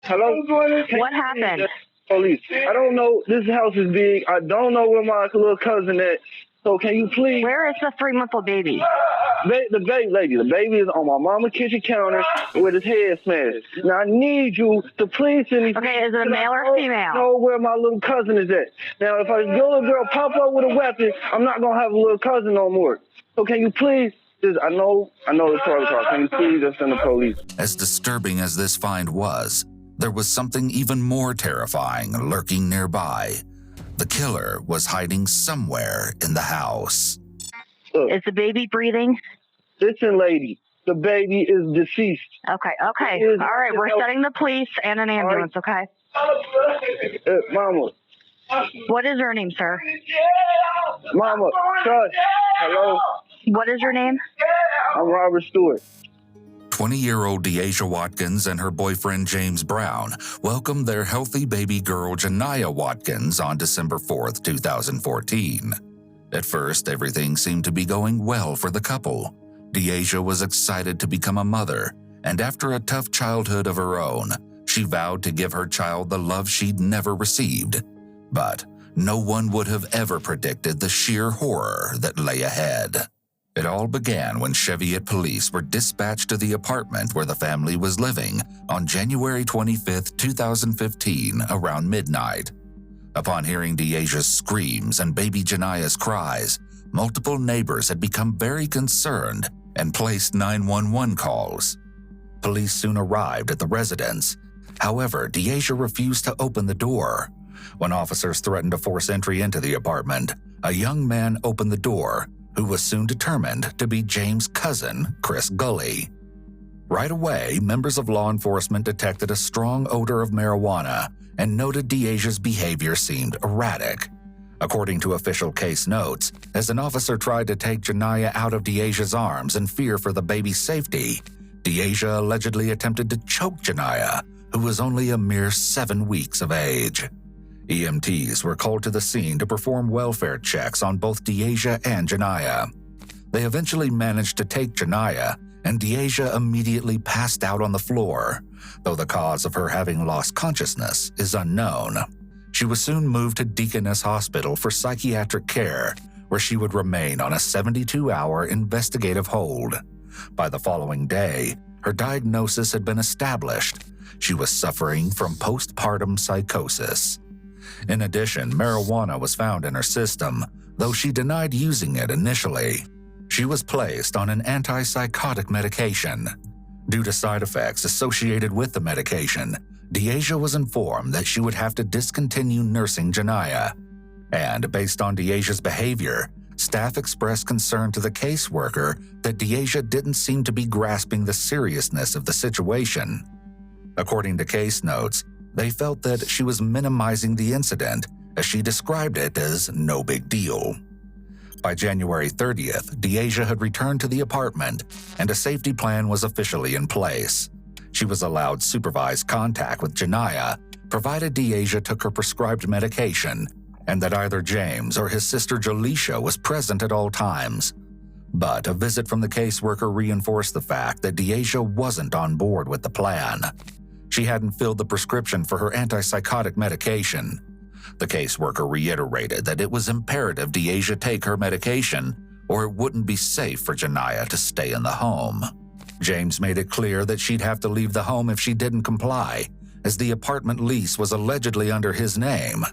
Hello? What happened? Police. I don't know. This house is big. I don't know where my little cousin at. So can you please? Where is the 3-month-old baby? The baby, lady. The baby is on my mama's kitchen counter with his head smashed. Now I need you to please send me. Okay, is it a male or female? Know where my little cousin is at. Now if your little girl pop up with a weapon, I'm not gonna have a little cousin no more. So can you please? I know it's probably hard. Can you please just send the police? As disturbing as this find was, there was something even more terrifying lurking nearby. The killer was hiding somewhere in the house. Look, is the baby breathing? Listen, lady, the baby is deceased. Okay. All right, we're setting the police and an ambulance, okay? Mama. What is your name, sir? Mama, son, hello? What is your name? I'm Robert Stewart. 20-year-old Deasia Watkins and her boyfriend James Brown welcomed their healthy baby girl Deasia Watkins on December 4th, 2014. At first, everything seemed to be going well for the couple. Deasia was excited to become a mother, and after a tough childhood of her own, she vowed to give her child the love she'd never received. But no one would have ever predicted the sheer horror that lay ahead. It all began when Cheviot police were dispatched to the apartment where the family was living on January 25, 2015, around midnight. Upon hearing Deasia's screams and baby Jania's cries, multiple neighbors had become very concerned and placed 911 calls. Police soon arrived at the residence. However, Deasia refused to open the door. When officers threatened to force entry into the apartment, a young man opened the door, who was soon determined to be James' cousin, Chris Gully. Right away, members of law enforcement detected a strong odor of marijuana and noted Deasia's behavior seemed erratic. According to official case notes, as an officer tried to take Jania out of Deasia's arms in fear for the baby's safety, Deasia allegedly attempted to choke Jania, who was only a mere 7 weeks of age. EMTs were called to the scene to perform welfare checks on both Deasia and Jania. They eventually managed to take Jania, and Deasia immediately passed out on the floor, though the cause of her having lost consciousness is unknown. She was soon moved to Deaconess Hospital for psychiatric care, where she would remain on a 72-hour investigative hold. By the following day, her diagnosis had been established. She was suffering from postpartum psychosis. In addition, marijuana was found in her system, though she denied using it initially. She was placed on an antipsychotic medication. Due to side effects associated with the medication, Deasia was informed that she would have to discontinue nursing Jania. And based on Deasia's behavior, staff expressed concern to the caseworker that Deasia didn't seem to be grasping the seriousness of the situation. According to case notes, they felt that she was minimizing the incident, as she described it as no big deal. By January 30th, Deasia had returned to the apartment, and a safety plan was officially in place. She was allowed supervised contact with Jania, provided Deasia took her prescribed medication, and that either James or his sister Jaleisha was present at all times. But a visit from the caseworker reinforced the fact that Deasia wasn't on board with the plan. She hadn't filled the prescription for her antipsychotic medication. The caseworker reiterated that it was imperative Deasia take her medication, or it wouldn't be safe for Jania to stay in the home. James made it clear that she'd have to leave the home if she didn't comply, as the apartment lease was allegedly under his name.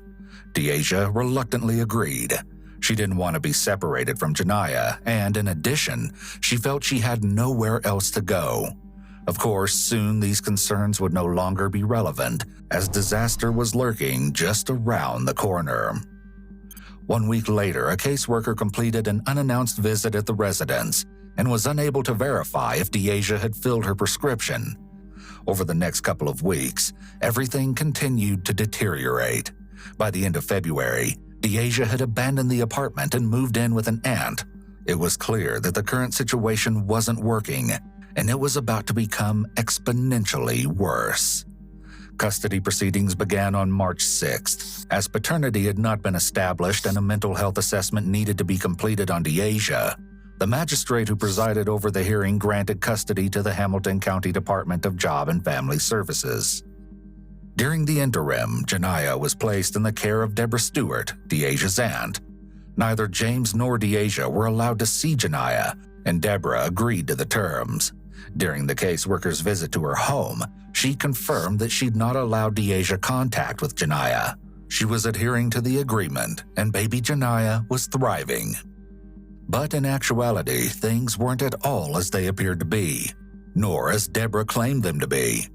Deasia reluctantly agreed. She didn't want to be separated from Jania, and in addition, she felt she had nowhere else to go. Of course, soon these concerns would no longer be relevant, as disaster was lurking just around the corner. 1 week later, a caseworker completed an unannounced visit at the residence and was unable to verify if Deasia had filled her prescription. Over the next couple of weeks, everything continued to deteriorate. By the end of February, Deasia had abandoned the apartment and moved in with an aunt. It was clear that the current situation wasn't working, and it was about to become exponentially worse. Custody proceedings began on March 6th. As paternity had not been established and a mental health assessment needed to be completed on Deasia, the magistrate who presided over the hearing granted custody to the Hamilton County Department of Job and Family Services. During the interim, Janiyah was placed in the care of Deborah Stewart, Deasia's aunt. Neither James nor Deasia were allowed to see Janiyah, and Deborah agreed to the terms. During the caseworker's visit to her home, she confirmed that she'd not allowed Deasia contact with Janiyah. She was adhering to the agreement, and baby Janiyah was thriving. But in actuality, things weren't at all as they appeared to be, nor as Deborah claimed them to be.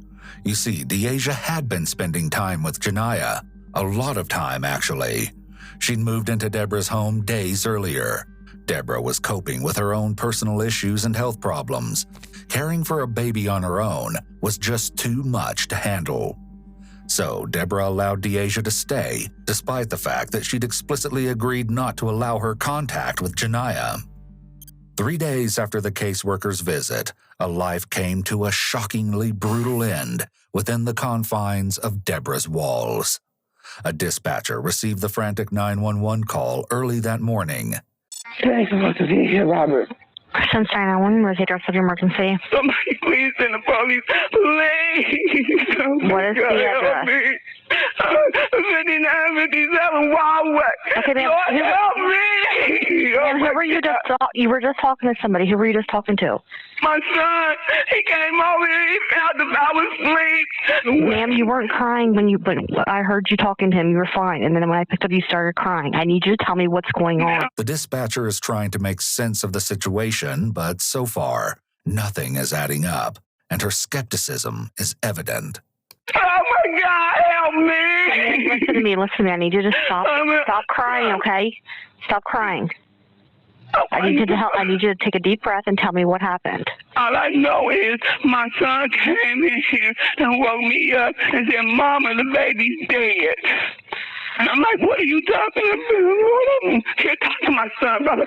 You see, Deasia had been spending time with Janiyah, a lot of time actually. She'd moved into Deborah's home days earlier. Deborah was coping with her own personal issues and health problems. Caring for a baby on her own was just too much to handle. So Deborah allowed Deasia to stay, despite the fact that she'd explicitly agreed not to allow her contact with Janiyah. 3 days after the caseworker's visit, a life came to a shockingly brutal end within the confines of Deborah's walls. A dispatcher received the frantic 911 call early that morning. Thanks so much for being here, Robert. Since 911, where's the address of your emergency? Somebody please send the police. Please. What is the address? 5957 Wildwood. Okay, ma'am. Lord, help me. Ma'am, who were you just you were just talking to somebody. Who were you just talking to? My son, he came over here, he found that I was asleep. Ma'am, you weren't crying but I heard you talking to him. You were fine. And then when I picked up, you started crying. I need you to tell me what's going on. The dispatcher is trying to make sense of the situation, but so far, nothing is adding up, and her skepticism is evident. Oh my God, help me. Listen to me. I need you to stop crying, okay? Stop crying. I need you to take a deep breath and tell me what happened. All I know is my son came in here and woke me up and said, Mama, the baby's dead. And I'm like, what are you talking about? Here, talk to my son, brother.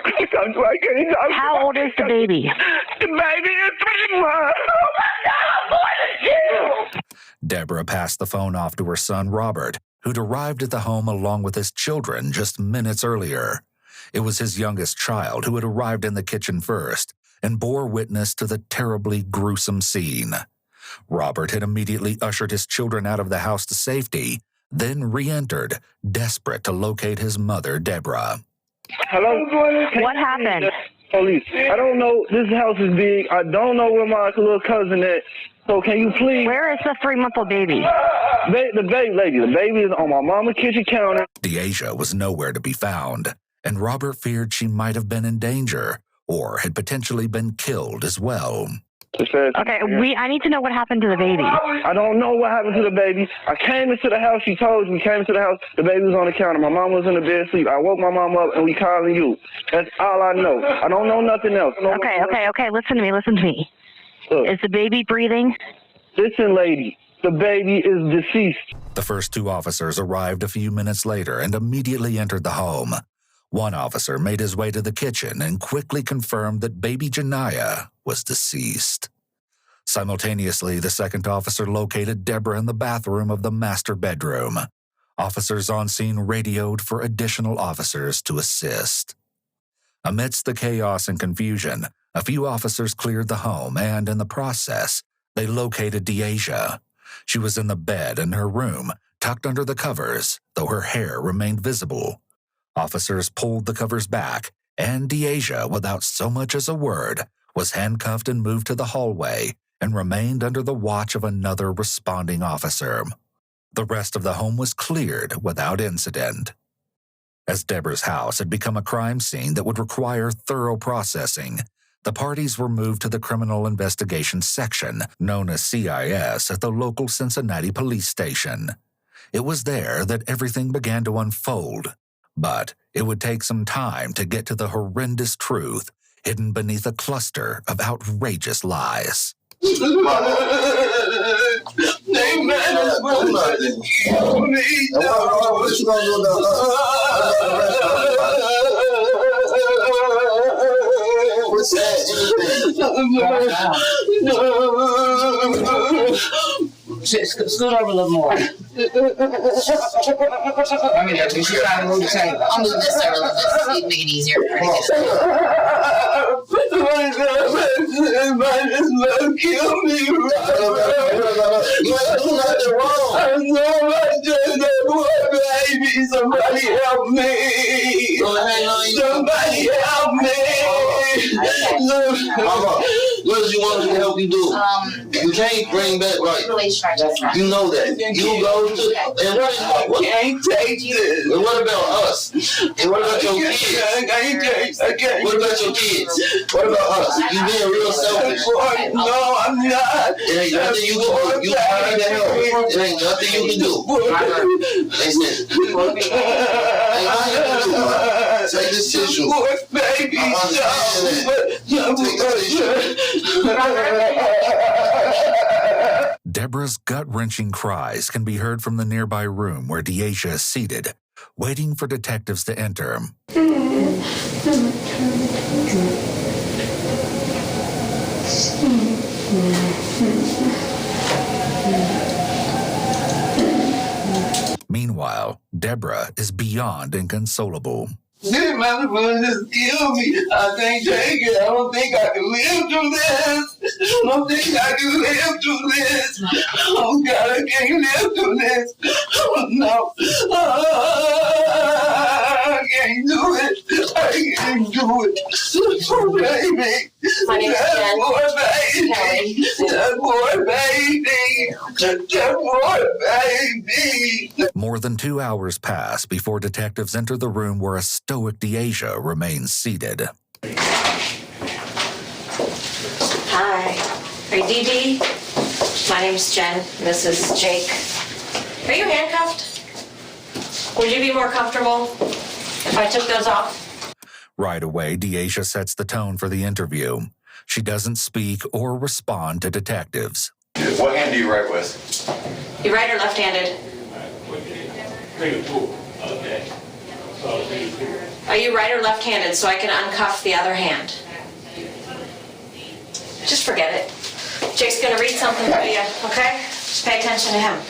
How old is the baby? The baby is 3 months. Oh my God, I'm going to jail. Deborah passed the phone off to her son, Robert, who'd arrived at the home along with his children just minutes earlier. It was his youngest child who had arrived in the kitchen first and bore witness to the terribly gruesome scene. Robert had immediately ushered his children out of the house to safety, then re-entered, desperate to locate his mother, Deborah. Hello? What happened? Police. I don't know. This house is big. I don't know where my little cousin is. So can you please... Where is the 3-month-old baby? The baby is on my mama's kitchen counter. Deasia was nowhere to be found, and Robert feared she might have been in danger or had potentially been killed as well. Okay, I need to know what happened to the baby. I don't know what happened to the baby. I came into the house. She told me, came into the house. The baby was on the counter. My mom was in the bed asleep. I woke my mom up and we calling you. That's all I know. I don't know nothing else. Okay. Listen to me. Look, is the baby breathing? Listen, lady. The baby is deceased. The first 2 officers arrived a few minutes later and immediately entered the home. One officer made his way to the kitchen and quickly confirmed that baby Janiyah was deceased. Simultaneously, the second officer located Deborah in the bathroom of the master bedroom. Officers on scene radioed for additional officers to assist. Amidst the chaos and confusion, a few officers cleared the home and, in the process, they located Deasia. She was in the bed in her room, tucked under the covers, though her hair remained visible. Officers pulled the covers back, and Deasia, without so much as a word, was handcuffed and moved to the hallway and remained under the watch of another responding officer. The rest of the home was cleared without incident. As Deborah's house had become a crime scene that would require thorough processing, the parties were moved to the Criminal Investigation Section, known as CIS, at the local Cincinnati police station. It was there that everything began to unfold, but it would take some time to get to the horrendous truth hidden beneath a cluster of outrageous lies. Scoot over a little more. I mean, you should try to move the table. I'll move this over a little bit so you can make it easier. Somebody kill me. You ain't do nothing wrong. I know I just that boy, baby. Somebody help me. Somebody help me. Mama, what does you want us to help you do? You can't bring back right. You know that. You go to and what can't take this. And what about us? And what about your kids? I can't. What about your kids? What about us? You being real selfish. No, I'm not. It ain't nothing you can do. You trying to help. It ain't nothing you can do. Listen. Ain't nothing you can do. Take this tissue. Baby, Deborah's gut-wrenching cries can be heard from the nearby room where Deasia is seated, waiting for detectives to enter. Meanwhile, Deborah is beyond inconsolable. This motherfucker just killed me. I can't take it. I don't think I can live through this. I don't think I can live through this. Oh God, I can't live through this. Oh no. I can't do it. I can't do it. Oh baby. My name's That Jen. poor baby. That poor baby. That poor baby. More than 2 hours pass before detectives enter the room where a stoic Deasia remains seated. Hi. Are you Dee Dee? My name's Jen. This is Jake. Are you handcuffed? Would you be more comfortable if I took those off? Right away, Deasia sets the tone for the interview. She doesn't speak or respond to detectives. What hand do you write with? You right or left-handed? Are you right or left-handed so I can uncuff the other hand? Just forget it. Jake's gonna read something to you, okay? Just pay attention to him.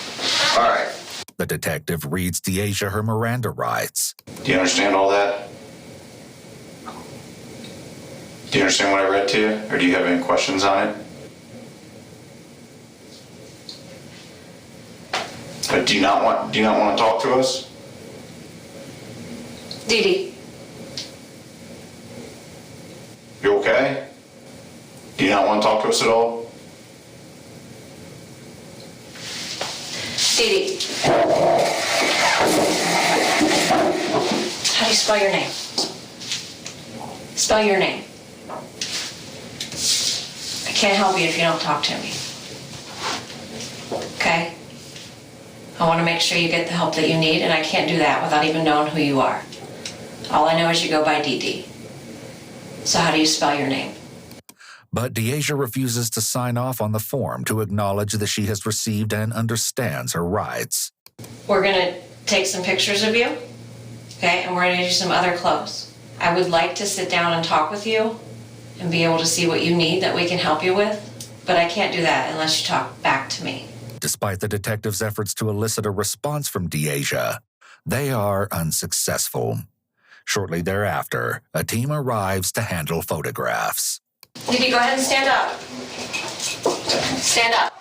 All right. The detective reads Deasia her Miranda rights. Do you understand all that? Do you understand what I read to you? Or do you have any questions on it? But do you not want to talk to us? Dee Dee. You okay? Do you not want to talk to us at all? Dee Dee. How do you spell your name? Spell your name. I can't help you if you don't talk to me. Okay? I want to make sure you get the help that you need, and I can't do that without even knowing who you are. All I know is you go by Dee Dee. So how do you spell your name? But Deasia refuses to sign off on the form to acknowledge that she has received and understands her rights. We're going to take some pictures of you, okay? And we're going to do some other clothes. I would like to sit down and talk with you and be able to see what you need that we can help you with, but I can't do that unless you talk back to me. Despite the detective's efforts to elicit a response from Deasia, they are unsuccessful. Shortly thereafter, a team arrives to handle photographs. Dee Dee, go ahead and stand up. Stand up.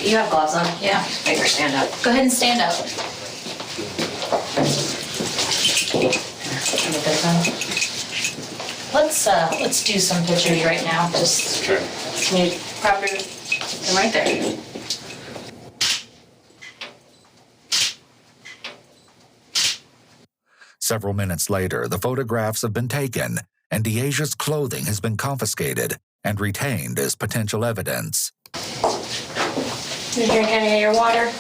You have gloves on? Yeah. Make her stand up. Go ahead and stand up. Get this on. Let's do some pictures right now. Just Sure. can you prop your them right there. Several minutes later, the photographs have been taken, and Deasia's clothing has been confiscated and retained as potential evidence. You drink any of your water?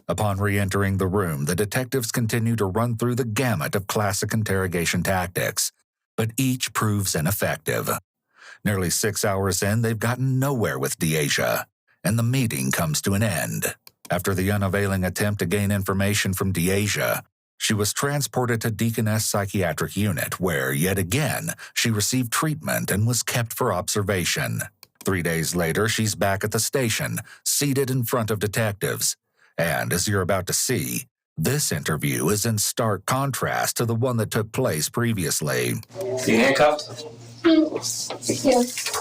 Upon re-entering the room, the detectives continue to run through the gamut of classic interrogation tactics, but each proves ineffective. Nearly 6 hours in, they've gotten nowhere with Deasia, and the meeting comes to an end. After the unavailing attempt to gain information from Deasia, she was transported to Deaconess Psychiatric Unit, where, yet again, she received treatment and was kept for observation. 3 days later, she's back at the station, seated in front of detectives. And as you're about to see, This interview is in stark contrast to the one that took place previously. You handcuffed? Yes.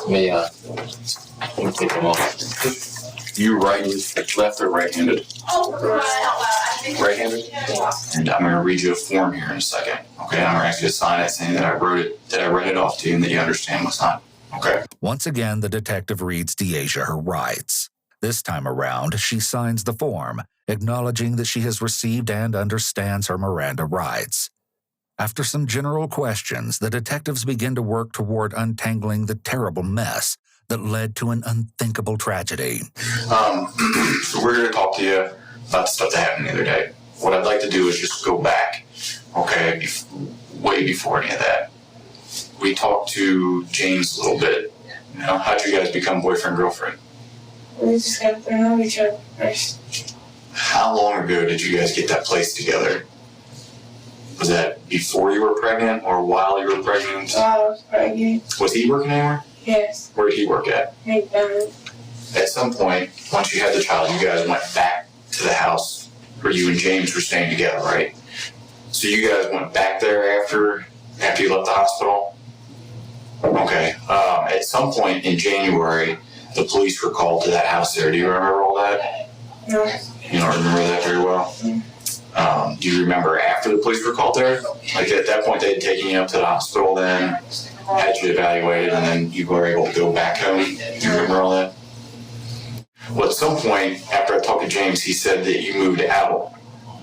Let me take them off. You left or right-handed? Right-handed? And I'm going to read you a form here in a second. Okay, I'm going to ask you to sign it saying that I read it off to you and that you understand what's on it. Okay? Once again, the detective reads Deasia her rights. This time around, she signs the form, acknowledging that she has received and understands her Miranda rights. After some general questions, the detectives begin to work toward untangling the terrible mess that led to an unthinkable tragedy. So we're going to talk to you about the stuff that happened the other day. What I'd like to do is just go back, okay, way before any of that. We talked to James a little bit. You know, how'd you guys become boyfriend, girlfriend? We just got to know each other first. How long ago did you guys get that place together? Was that before you were pregnant or while you were pregnant? While I was pregnant. Was he working anywhere? Yes. Where did he work at? McDonald's. At some point, once you had the child, you guys went back to the house where you and James were staying together, right? So you guys went back there after you left the hospital? Okay. At some point in January, the police were called to that house there. Do you remember all that? No. You don't remember that very well? Do you remember after the police were called there? Like at that point, they had taken you up to the hospital then, had you evaluated, and then you were able to go back home? Do you remember all that? Well, at some point, after I talked to James, he said that you moved out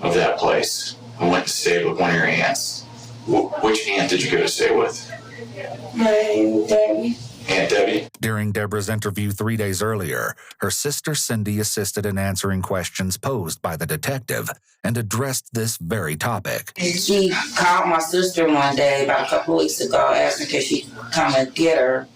of that place and went to stay with one of your aunts. Which aunt did you go to stay with? My Aunt Debbie. Aunt Debbie? During Deborah's interview 3 days earlier, her sister Cindy assisted in answering questions posed by the detective and addressed this very topic. She called my sister one day about a couple of weeks ago, asking could she come and get her.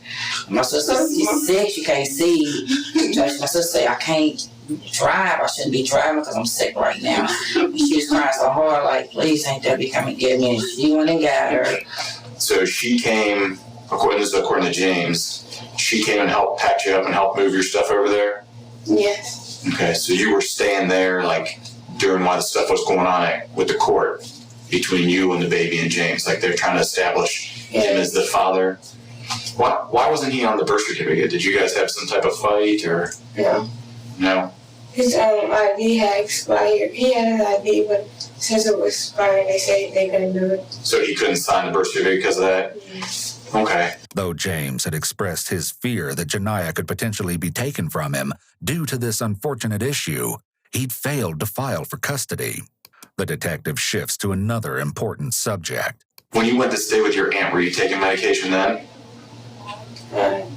My sister, she's sick, she can't see. So my sister said, I can't drive, I shouldn't be driving because I'm sick right now. She was crying so hard, like, please, Aunt Debbie, come and get me. And she went and got her. So she came, according to James, she came and helped pack you up and help move your stuff over there? Yes. Okay, so you were staying there, like, during while the stuff was going on with the court between you and the baby and James, like they're trying to establish him as the father. Why wasn't he on the birth certificate? Did you guys have some type of fight or? No. No? His ID had expired. He had his ID, but since it was expired, they said they couldn't do it. So he couldn't sign the birth certificate because of that? Yes. Okay. Though James had expressed his fear that Janiyah could potentially be taken from him due to this unfortunate issue, he'd failed to file for custody. The detective shifts to another important subject. When you went to stay with your aunt, were you taking medication then? No.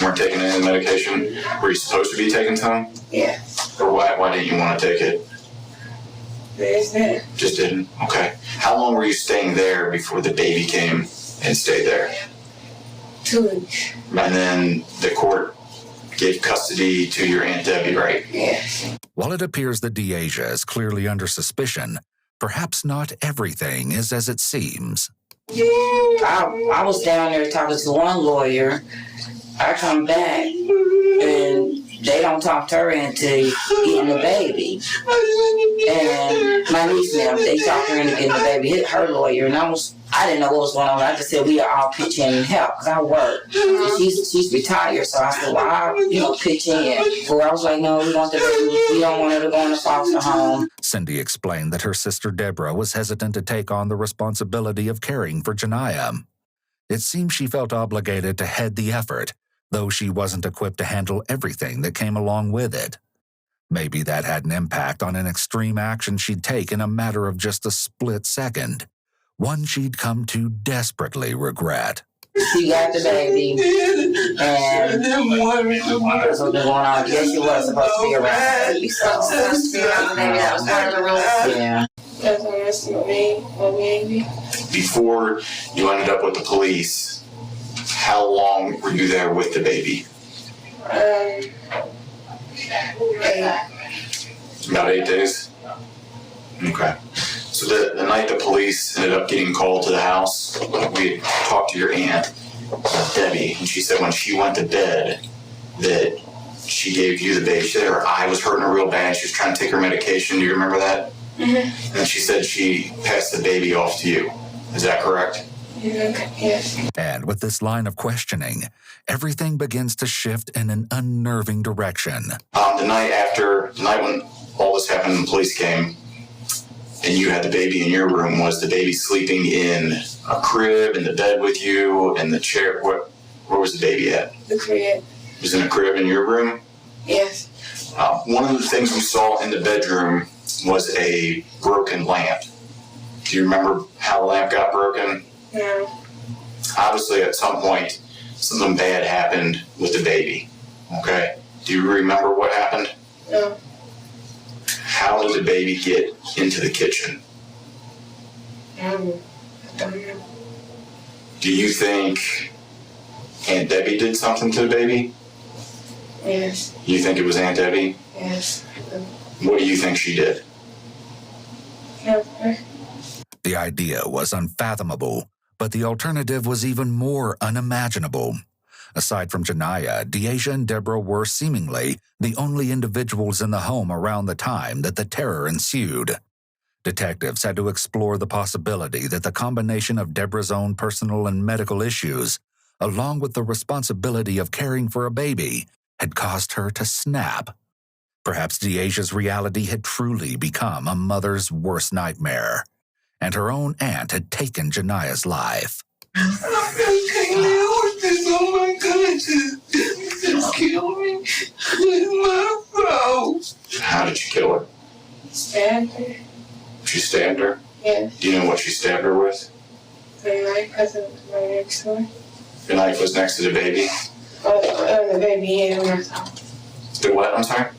Weren't taking any medication? Were you supposed to be taking some? Yeah. Or why didn't you want to take it? Just didn't? Okay. How long were you staying there before the baby came and stayed there? 2 weeks. And then the court gave custody to your Aunt Debbie, right? Yes. While it appears that Deasia is clearly under suspicion, perhaps not everything is as it seems. I was down there talking to one lawyer. I come back and they don't talk to her into getting the baby. And my niece and them, they talked her into getting the baby, her lawyer, and I didn't know what was going on. I just said we all pitch in and help because I work. And she's retired, so I said, well, I'll pitch in. So I was like, no, we want the baby. We don't want her to go in the foster home. Cindy explained that her sister Deborah was hesitant to take on the responsibility of caring for Janiyah. It seemed she felt obligated to head the effort, though she wasn't equipped to handle everything that came along with it. Maybe that had an impact on an extreme action she'd take in a matter of just a split second, one she'd come to desperately regret. She got the baby, and that's what's going on. I guess she was supposed to be around the baby, so. Supposed to be around the baby, that was part of the rules. Yeah. That's what I said, my baby. Before you ended up with the police, how long were you there with the baby? 8. About 8 days? Okay. So the night the police ended up getting called to the house, we talked to your aunt, Debbie, and she said when she went to bed that she she gave you the baby. She said her eye was hurting her real bad. She was trying to take her medication. Do you remember that? Mm-hmm. And she said she passed the baby off to you. Is that correct? Yes. And with this line of questioning, everything begins to shift in an unnerving direction. The night when all this happened and the police came, and you had the baby in your room, was the baby sleeping in a crib, in the bed with you, in the chair? Where was the baby at? The crib. It was in a crib in your room? Yes. One of the things we saw in the bedroom was a broken lamp. Do you remember how the lamp got broken? No. Obviously, at some point, something bad happened with the baby. Okay? Do you remember what happened? No. How did the baby get into the kitchen? I don't know. Do you think Aunt Debbie did something to the baby? Yes. You think it was Aunt Debbie? Yes. What do you think she did? Never. The idea was unfathomable, but the alternative was even more unimaginable. Aside from Janiyah, Deasia and Deborah were seemingly the only individuals in the home around the time that the terror ensued. Detectives had to explore the possibility that the combination of Deborah's own personal and medical issues, along with the responsibility of caring for a baby, had caused her to snap. Perhaps Deasia's reality had truly become a mother's worst nightmare, and her own aunt had taken Janiyah's life. I can't live with this. Oh my God, just kill me. It's my fault. How did you kill her? Stabbed her. She stabbed her? Yes. Do you know what she stabbed her with? The knife because it was right next to her. The knife was next to the baby? On the baby hand when I saw it. The what? I'm sorry?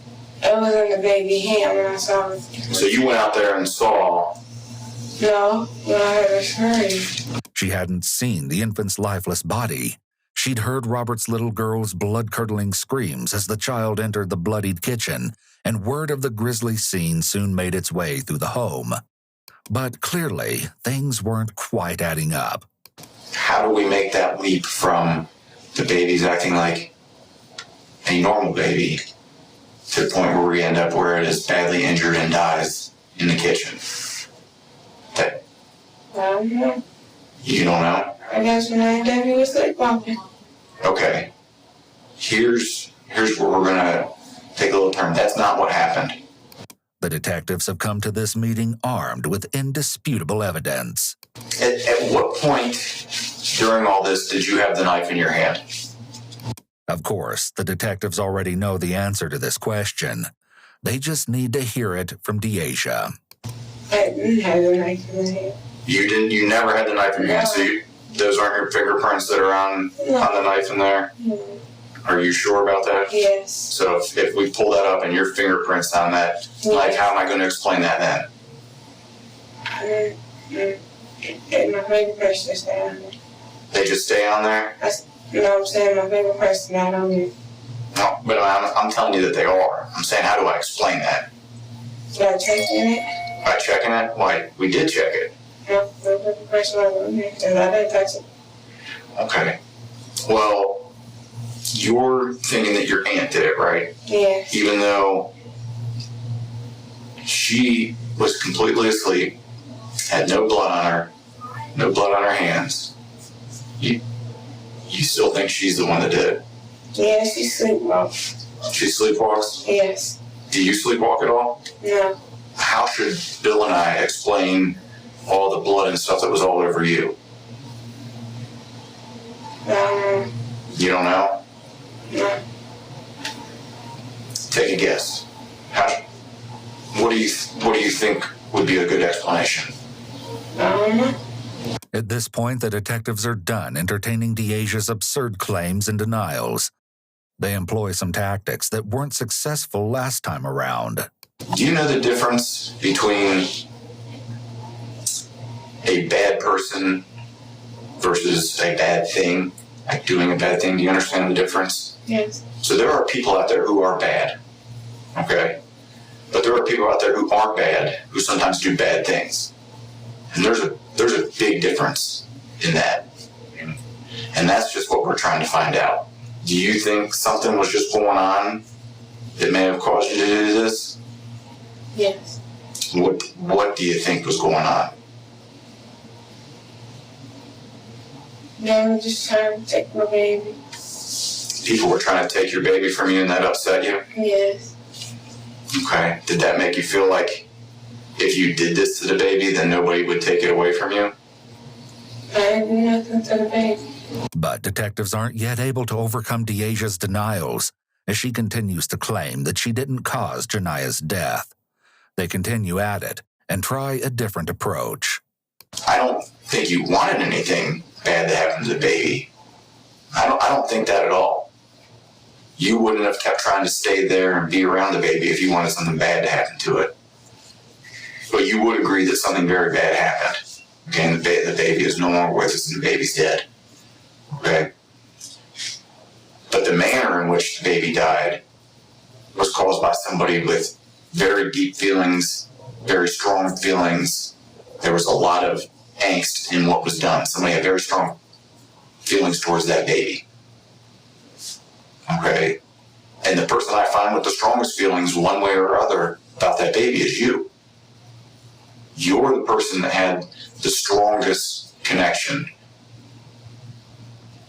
It was on the baby hand when I saw it. So you went out there and saw... No, when I heard her scream. She hadn't seen the infant's lifeless body. She'd heard Robert's little girl's blood-curdling screams as the child entered the bloodied kitchen, and word of the grisly scene soon made its way through the home. But clearly, things weren't quite adding up. How do we make that leap from the baby's acting like a normal baby to the point where we end up where it is badly injured and dies in the kitchen? I don't know. You don't know? I guess when Aunt Debbie was sleepwalking. Okay. Here's where we're gonna take a little turn. That's not what happened. The detectives have come to this meeting armed with indisputable evidence. At what point during all this did you have the knife in your hand? Of course, the detectives already know the answer to this question. They just need to hear it from Deasia. I didn't have the knife in my hand. You never had the knife in your hand, so those aren't your fingerprints that are on the knife in there? No. Are you sure about that? Yes. So if we pull that up and your fingerprints on that, like, how am I going to explain that then? And my fingerprints just stay on there. They just stay on there? No, I'm saying my fingerprints not on there. No, but I'm telling you that they are. I'm saying, how do I explain that? By checking it? By checking it? Why, we did check it. No, my fingerprints not on there because I didn't touch it. Okay. Well, you're thinking that your aunt did it, right? Yeah. Even though she was completely asleep, had no blood on her hands. You still think she's the one that did it? Yeah, she sleepwalks. She sleepwalks? Yes. Do you sleepwalk at all? No. How should Bill and I explain all the blood and stuff that was all over you? You don't know? No. Take a guess. What do you think would be a good explanation? I don't know. At this point, the detectives are done entertaining Deasia's absurd claims and denials. They employ some tactics that weren't successful last time around. Do you know the difference between a bad person versus a bad thing? Like doing a bad thing? Do you understand the difference? Yes. So there are people out there who are bad, okay? But there are people out there who aren't bad, who sometimes do bad things. And there's a big difference in that. And that's just what we're trying to find out. Do you think something was just going on that may have caused you to do this? Yes. What do you think was going on? They were just trying to take my baby. People were trying to take your baby from you and that upset you? Yes. Okay. Did that make you feel like if you did this to the baby, then nobody would take it away from you? I didn't do nothing to the baby. But detectives aren't yet able to overcome Deasia's denials, as she continues to claim that she didn't cause Janiah's death. They continue at it and try a different approach. I don't think you wanted anything bad to happen to the baby. I don't think that at all. You wouldn't have kept trying to stay there and be around the baby if you wanted something bad to happen to it. But you would agree that something very bad happened. Okay, and the baby is no longer with us and the baby's dead. Okay? But the manner in which the baby died was caused by somebody with very deep feelings, very strong feelings. There was a lot of angst in what was done. Somebody had very strong feelings towards that baby. Okay? And the person I find with the strongest feelings, one way or other, about that baby is you. You're the person that had the strongest connection.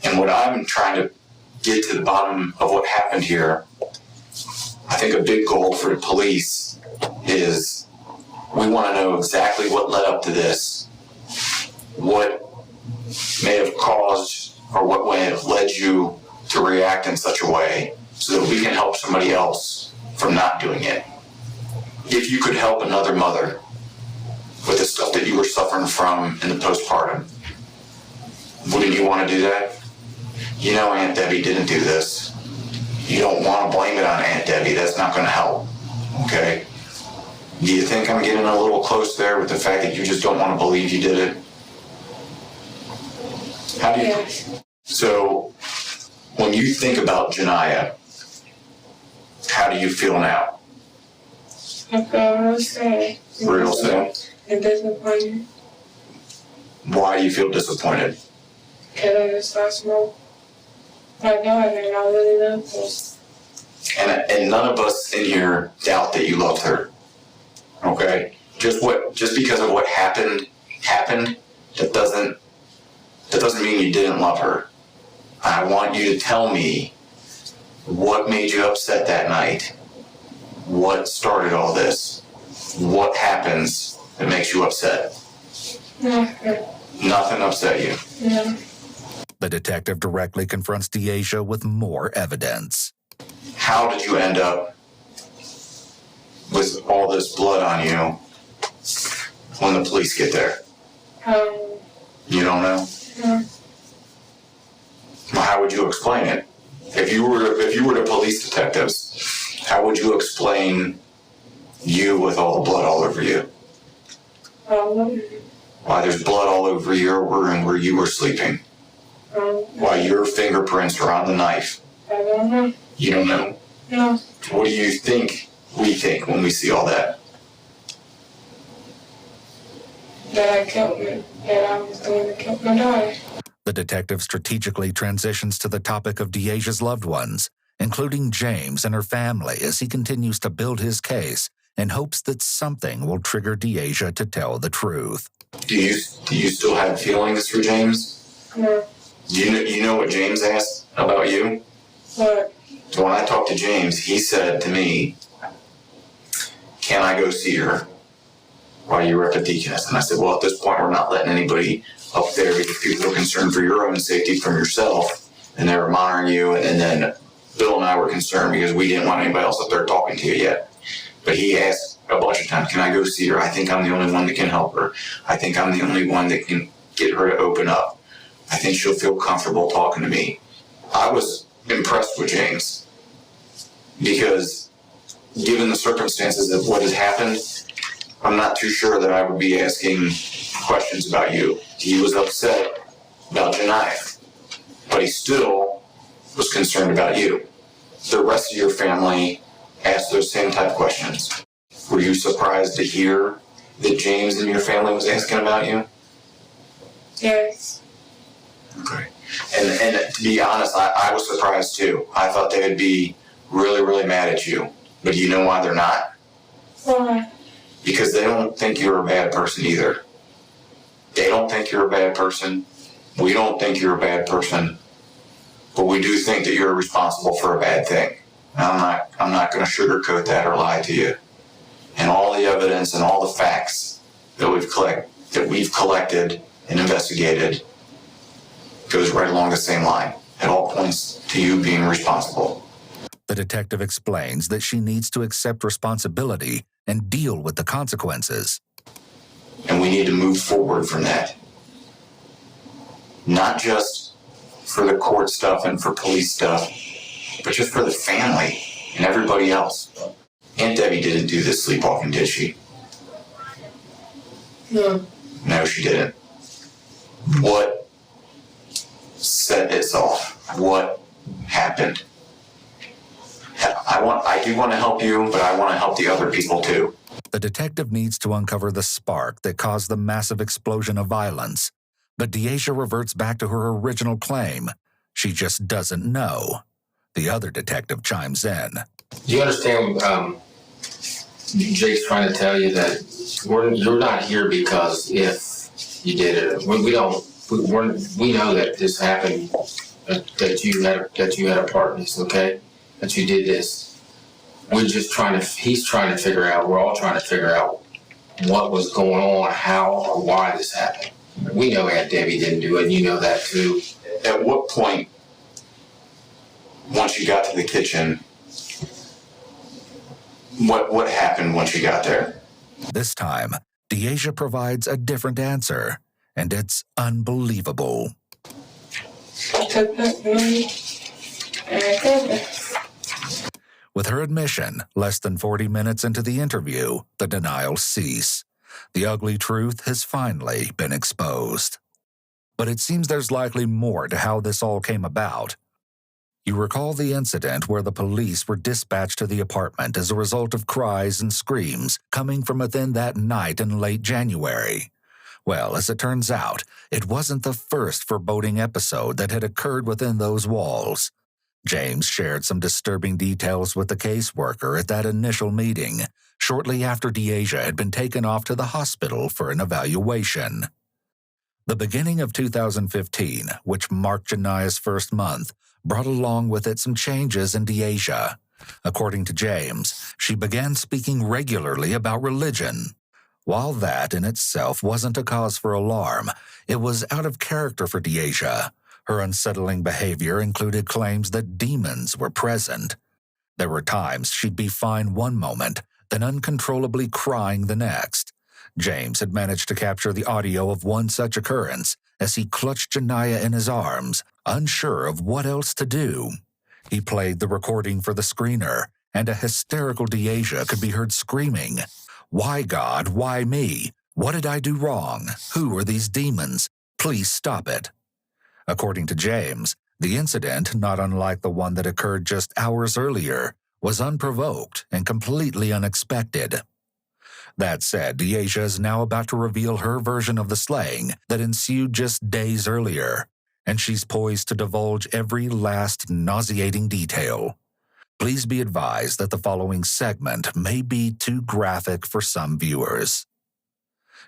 And what I'm trying to get to the bottom of what happened here, I think a big goal for the police is we want to know exactly what led up to this, what may have caused or what may have led you to react in such a way so that we can help somebody else from not doing it. If you could help another mother with the stuff that you were suffering from in the postpartum, wouldn't you want to do that? You know Aunt Debbie didn't do this. You don't want to blame it on Aunt Debbie. That's not going to help. Okay? Do you think I'm getting a little close there with the fact that you just don't want to believe you did it? How do you? Yes. So, when you think about Janiah, how do you feel now? I feel real sad. Real sad? And disappointed. Why do you feel disappointed? Because I just lost my daughter and I really love her. And none of us in here doubt that you loved her. Okay? Just because of what happened, that doesn't mean you didn't love her. I want you to tell me what made you upset that night. What started all this? What happens that makes you upset? Nothing. Nothing upset you? No. The detective directly confronts Deasia with more evidence. How did you end up with all this blood on you when the police get there? You don't know? No. Well, how would you explain it? If you were the police detectives, how would you explain you with all the blood all over you? Why there's blood all over your room where you were sleeping? Why your fingerprints are on the knife? I don't know. You don't know? No. What do you think we think when we see all that? That I killed me. That I was the one that killed my daughter. The detective strategically transitions to the topic of Deasia's loved ones, including James and her family, as he continues to build his case in hopes that something will trigger Deasia to tell the truth. Do you still have feelings for James? No. Do you know what James asked about you? What? So when I talked to James, he said to me, "Can I go see her while you were at the Deaconess?" And I said, "Well, at this point, we're not letting anybody up there because people are concerned for your own safety from yourself, and they were monitoring you. And then Bill and I were concerned because we didn't want anybody else up there talking to you yet." But he asked a bunch of times, "Can I go see her? I think I'm the only one that can help her. I think I'm the only one that can get her to open up. I think she'll feel comfortable talking to me." I was impressed with James because given the circumstances of what has happened, I'm not too sure that I would be asking questions about you. He was upset about Janiah, but he still was concerned about you. The rest of your family asked those same type of questions. Were you surprised to hear that James and your family was asking about you? Yes. Okay. And to be honest, I was surprised too. I thought they would be really, really mad at you. But do you know why they're not? Why? Because they don't think you're a bad person either. They don't think you're a bad person. We don't think you're a bad person. But we do think that you're responsible for a bad thing. And I'm not going to sugarcoat that or lie to you. And all the evidence and all the facts that we've collected and investigated goes right along the same line. It all points to you being responsible. The detective explains that she needs to accept responsibility and deal with the consequences. And we need to move forward from that. Not just for the court stuff and for police stuff, but just for the family and everybody else. Aunt Debbie didn't do this sleepwalking, did she? No. No, she didn't. What set this off? What happened? I do want to help you, but I want to help the other people too. The detective needs to uncover the spark that caused the massive explosion of violence. But Deasia reverts back to her original claim. She just doesn't know. The other detective chimes in. Do you understand Jake's trying to tell you that you're not here because if you did it, we know that this happened, that you had a part in this, okay? That you did this. He's trying to figure out, we're all trying to figure out what was going on, how or why this happened. We know Aunt Debbie didn't do it, and you know that too. At what point, once you got to the kitchen, what happened once you got there? This time, Deasia provides a different answer, and it's unbelievable. I took that money and I gave it. With her admission, less than 40 minutes into the interview, the denials cease. The ugly truth has finally been exposed. But it seems there's likely more to how this all came about. You recall the incident where the police were dispatched to the apartment as a result of cries and screams coming from within that night in late January. Well, as it turns out, it wasn't the first foreboding episode that had occurred within those walls. James shared some disturbing details with the caseworker at that initial meeting, shortly after Deasia had been taken off to the hospital for an evaluation. The beginning of 2015, which marked Janiah's first month, brought along with it some changes in Deasia. According to James, she began speaking regularly about religion. While that in itself wasn't a cause for alarm, it was out of character for Deasia. Her unsettling behavior included claims that demons were present. There were times she'd be fine one moment, then uncontrollably crying the next. James had managed to capture the audio of one such occurrence as he clutched Janiah in his arms, unsure of what else to do. He played the recording for the screener, and a hysterical Deasia could be heard screaming, "Why, God, why me? What did I do wrong? Who are these demons? Please stop it." According to James, the incident, not unlike the one that occurred just hours earlier, was unprovoked and completely unexpected. That said, Deasia is now about to reveal her version of the slaying that ensued just days earlier, and she's poised to divulge every last nauseating detail. Please be advised that the following segment may be too graphic for some viewers.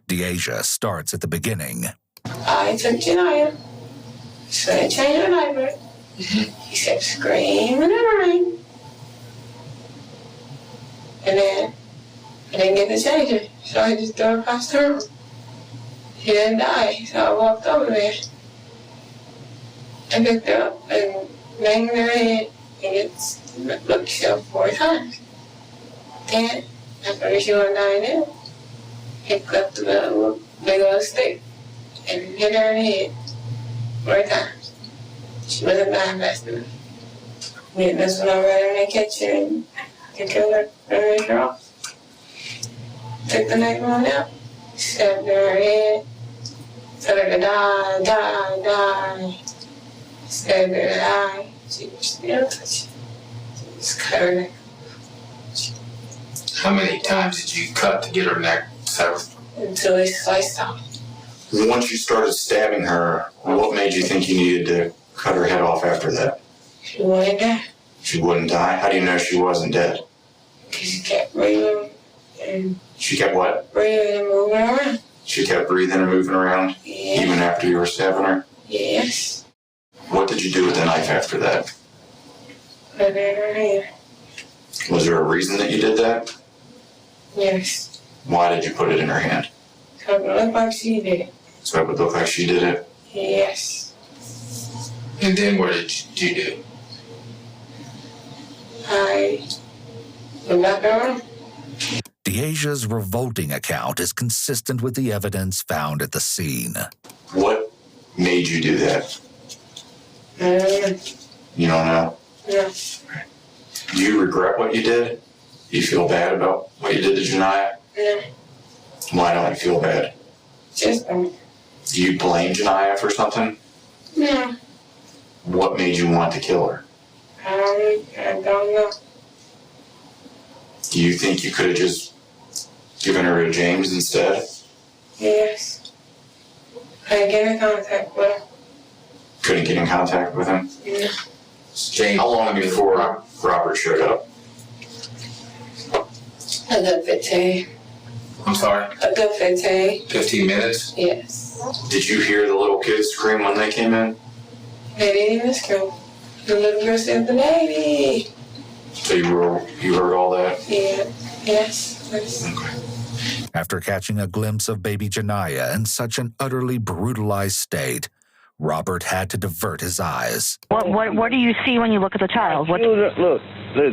Deasia starts at the beginning. I took Janiah. So I changed her diaper. He kept screaming and crying. And then I didn't get to change it, so I just threw her across the room. She didn't die, so I walked over there. I picked her up and banged her head and looked herself 4 times. Then, after she wasn't dying there, he clipped the big old stick and hit her in the head 4 times. She wasn't dying fast enough. And that's when I ran in the kitchen and killed her and raised her off. Took the next one out, stabbed her in her head, told her to die. Stabbed her in the eye. She was still touching. She just cut her neck. How many times did you cut to get her neck severed? Until it sliced off. Once you started stabbing her, what made you think you needed to cut her head off after that? She wanted that. She wouldn't die? How do you know she wasn't dead? Because she kept breathing. And She kept what? breathing and moving around. She kept breathing and moving around? Yeah. Even after you were stabbing her? Yes. What did you do with the knife after that? Put it in her hand. Was there a reason that you did that? Yes. Why did you put it in her hand? So it looked like she did. So it would look like she did it? Yes. And then what did you do? I went back on. Deasia's revolting account is consistent with the evidence found at the scene. What made you do that? Mm, You don't know? no. Do you regret what you did? Do you feel bad about what you did to Janiyah? No. Why don't you feel bad? Just Do you blame Janiyah for something? no. What made you want to kill her? I don't know. Do you think you could have just given her to James instead? Yes. I get in contact with him. Couldn't get in contact with him? No. James, How long before Robert showed up? A good 15. I'm sorry, A good 15. 15 minutes? Yes. Did you hear the little kids scream when they came in? They didn't even scream. The little girl said, the baby. So you heard all that? Yeah. Yes. Yes. Okay. After catching a glimpse of baby Janiyah in such an utterly brutalized state, Robert had to divert his eyes. What do you see when you look at the child? What? Look,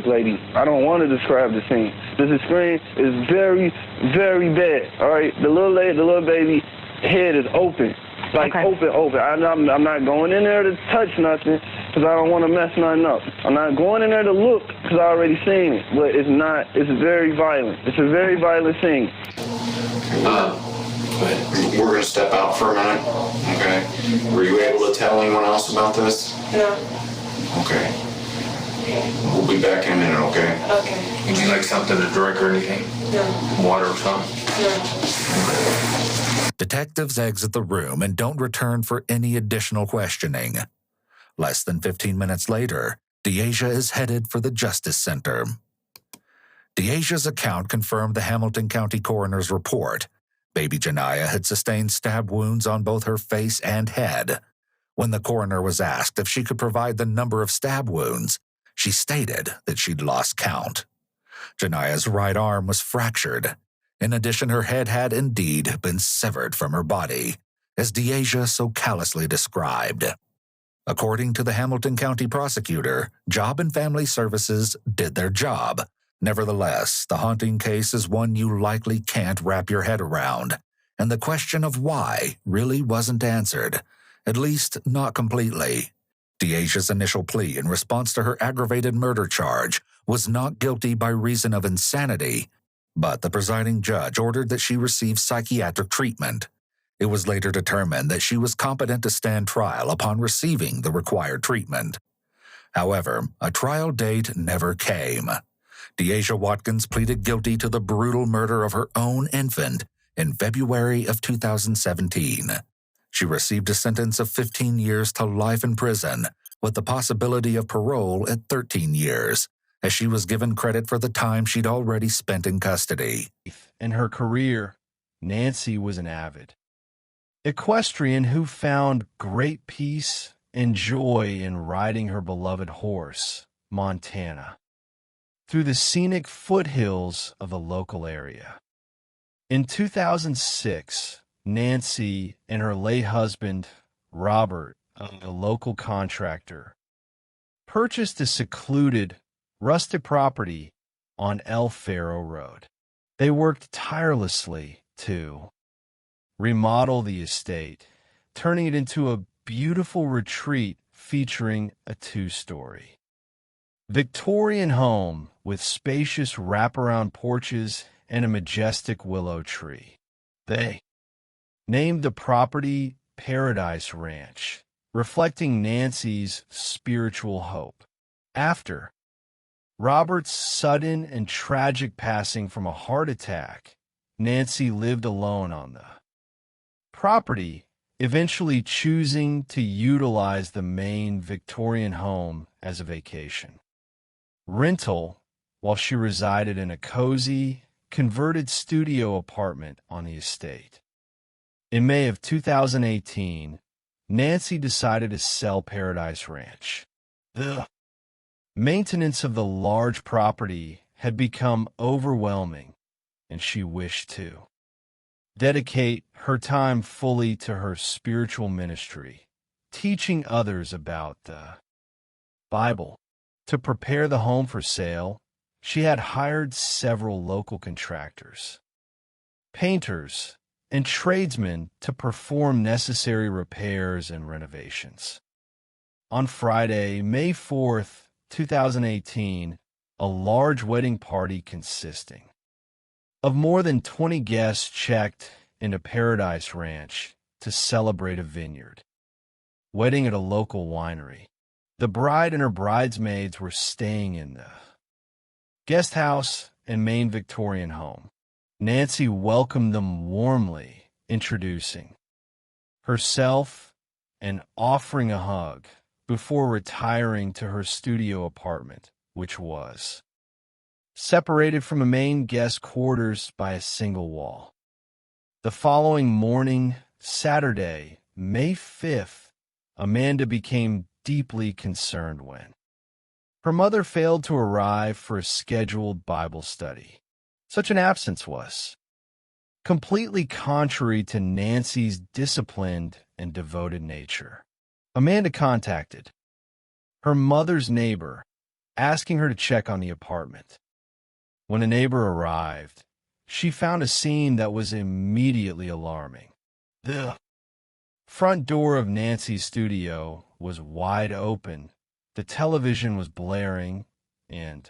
lady, I don't want to describe the scene. The screen is very, very bad, all right? The little baby head is open. Like, Okay. open. I'm not going in there to touch nothing because I don't want to mess nothing up. I'm not going in there to look because I already seen it. But it's very violent. It's a very violent scene. We're going to step out for a minute, okay? Were you able to tell anyone else about this? No. Okay. We'll be back in a minute, okay? Okay. Would you like something to drink or anything? No. Water or something? No. Detectives exit the room and don't return for any additional questioning. Less than 15 minutes later, Deasia is headed for the Justice Center. Deasia's account confirmed the Hamilton County Coroner's report. Baby Janiyah had sustained stab wounds on both her face and head. When the coroner was asked if she could provide the number of stab wounds, she stated that she'd lost count. Janiyah's right arm was fractured. In addition, her head had indeed been severed from her body, as Deasia so callously described. According to the Hamilton County prosecutor, Job and Family Services did their job. Nevertheless, the haunting case is one you likely can't wrap your head around, and the question of why really wasn't answered, at least not completely. Deasia's initial plea in response to her aggravated murder charge was not guilty by reason of insanity, but the presiding judge ordered that she receive psychiatric treatment. It was later determined that she was competent to stand trial upon receiving the required treatment. However, a trial date never came. Deasia Watkins pleaded guilty to the brutal murder of her own infant in February of 2017. She received a sentence of 15 years to life in prison, with the possibility of parole at 13 years, as she was given credit for the time she'd already spent in custody. In her career, Nancy was an avid equestrian who found great peace and joy in riding her beloved horse, Montana, through the scenic foothills of the local area. In 2006, Nancy and her late husband, Robert, a local contractor, purchased a secluded, rustic property on El Faro Road. They worked tirelessly to remodel the estate, turning it into a beautiful retreat featuring a 2-story Victorian home with spacious wraparound porches and a majestic willow tree. They named the property Paradise Ranch, reflecting Nancy's spiritual hope. After Robert's sudden and tragic passing from a heart attack, Nancy lived alone on the property, eventually choosing to utilize the main Victorian home as a vacation. rental while she resided in a cozy, converted studio apartment on the estate. In May of 2018, Nancy decided to sell Paradise Ranch. The maintenance of the large property had become overwhelming, and she wished to dedicate her time fully to her spiritual ministry, teaching others about the Bible. To prepare the home for sale, she had hired several local contractors, painters, and tradesmen to perform necessary repairs and renovations. On Friday, May 4th, 2018, a large wedding party consisting of more than 20 guests checked into Paradise Ranch to celebrate a vineyard wedding at a local winery. The bride and her bridesmaids were staying in the guest house and main Victorian home. Nancy welcomed them warmly, introducing herself and offering a hug before retiring to her studio apartment, which was separated from the main guest quarters by a single wall. The following morning, Saturday, May 5th, Amanda became deeply concerned when her mother failed to arrive for a scheduled Bible study. Such an absence was completely contrary to Nancy's disciplined and devoted nature. Amanda contacted her mother's neighbor, asking her to check on the apartment. When a neighbor arrived, she found a scene that was immediately alarming. The front door of Nancy's studio was wide open, the television was blaring, and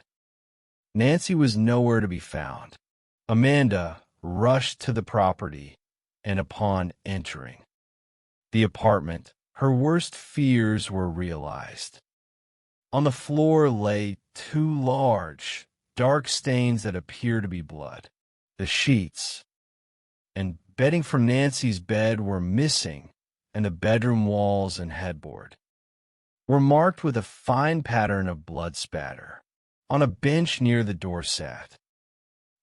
Nancy was nowhere to be found. Amanda rushed to the property, and upon entering the apartment, her worst fears were realized. On the floor lay two large, dark stains that appeared to be blood. The sheets and bedding from Nancy's bed were missing, and the bedroom walls and headboard were marked with a fine pattern of blood spatter. On a bench near the door sat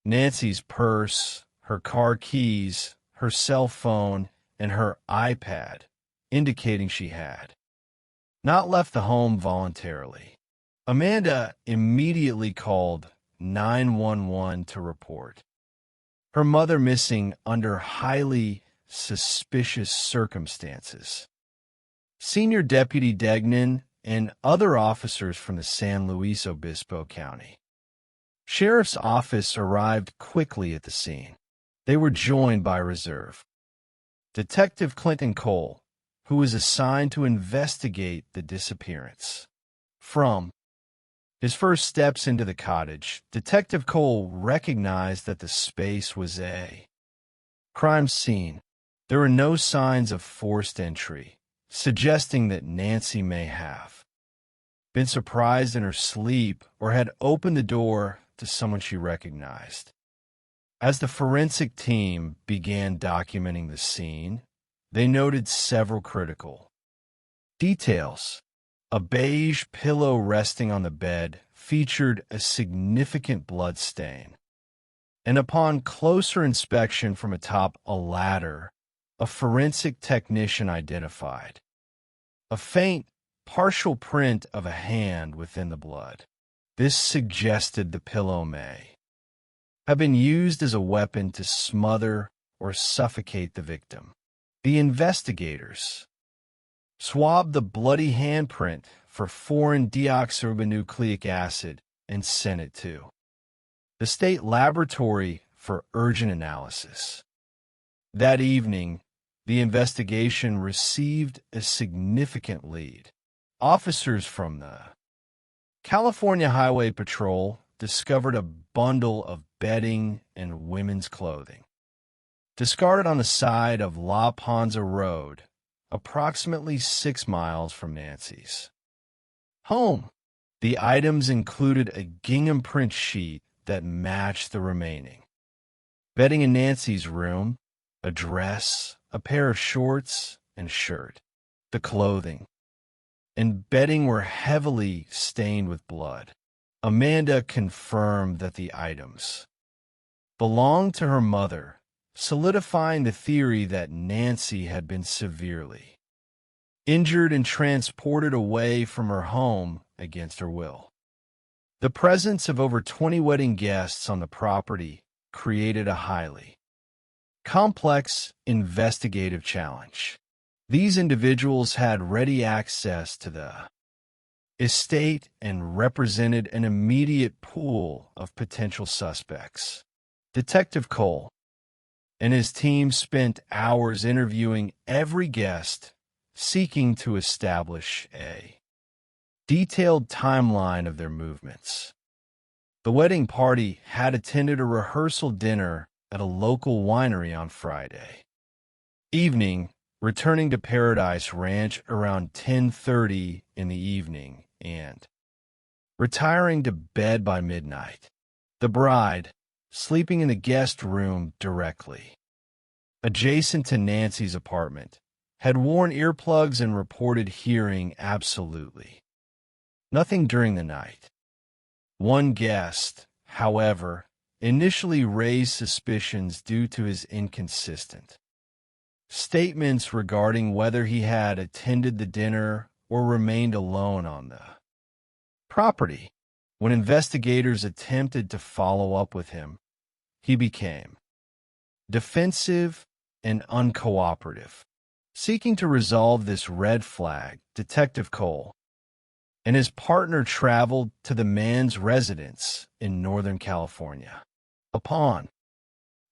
Nancy's purse, her car keys, her cell phone, and her iPad, indicating she had not left the home voluntarily. Amanda immediately called 911 to report her mother missing under highly suspicious circumstances. Senior Deputy Degnan and other officers from the San Luis Obispo County Sheriff's Office arrived quickly at the scene. They were joined by Reserve Detective Clinton Cole, who was assigned to investigate the disappearance. From his first steps into the cottage, Detective Cole recognized that the space was a crime scene. There were no signs of forced entry, suggesting that Nancy may have been surprised in her sleep or had opened the door to someone she recognized. As the forensic team began documenting the scene, they noted several critical details. A beige pillow resting on the bed featured a significant blood stain, and upon closer inspection from atop a ladder, a forensic technician identified a faint, partial print of a hand within the blood. This suggested the pillow may have been used as a weapon to smother or suffocate the victim. The investigators swabbed the bloody handprint for foreign deoxyribonucleic acid and sent it to the state laboratory for urgent analysis. That evening, the investigation received a significant lead. Officers from the California Highway Patrol discovered a bundle of bedding and women's clothing discarded on the side of La Ponza Road, approximately 6 miles from Nancy's home. The items included a gingham print sheet that matched the remaining bedding in Nancy's room, a dress, a pair of shorts, and shirt. The clothing and bedding were heavily stained with blood. Amanda confirmed that the items belonged to her mother, solidifying the theory that Nancy had been severely injured and transported away from her home against her will. The presence of over 20 wedding guests on the property created a highly complex investigative challenge. These individuals had ready access to the estate and represented an immediate pool of potential suspects. Detective Cole and his team spent hours interviewing every guest, seeking to establish a detailed timeline of their movements. The wedding party had attended a rehearsal dinner at a local winery on Friday evening, returning to Paradise Ranch around 10:30 in the evening and retiring to bed by midnight. The bride, sleeping in the guest room directly adjacent to Nancy's apartment, had worn earplugs and reported hearing absolutely nothing during the night. One guest, however, initially raised suspicions due to his inconsistent statements regarding whether he had attended the dinner or remained alone on the property. When investigators attempted to follow up with him, he became defensive and uncooperative. Seeking to resolve this red flag, Detective Cole and his partner traveled to the man's residence in Northern California. Upon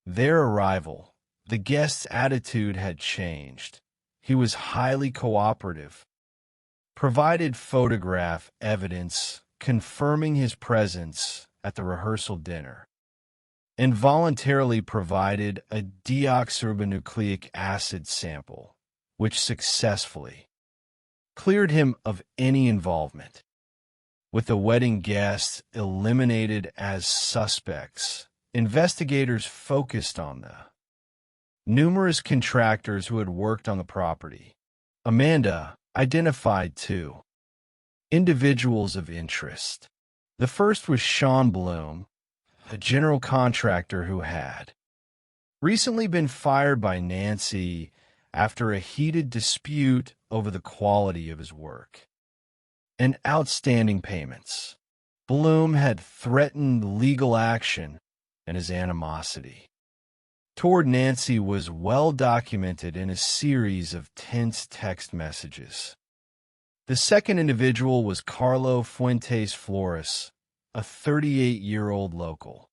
their arrival, the guest's attitude had changed. He was highly cooperative, provided photograph evidence confirming his presence at the rehearsal dinner, and voluntarily provided a deoxyribonucleic acid sample, which successfully cleared him of any involvement. With the wedding guests eliminated as suspects, investigators focused on the numerous contractors who had worked on the property. Amanda identified two individuals of interest. The first was Sean Bloom, a general contractor who had recently been fired by Nancy after a heated dispute over the quality of his work and outstanding payments. Bloom had threatened legal action, and his animosity toward Nancy was well documented in a series of tense text messages. The second individual was Carlo Fuentes Flores, a 38-year-old local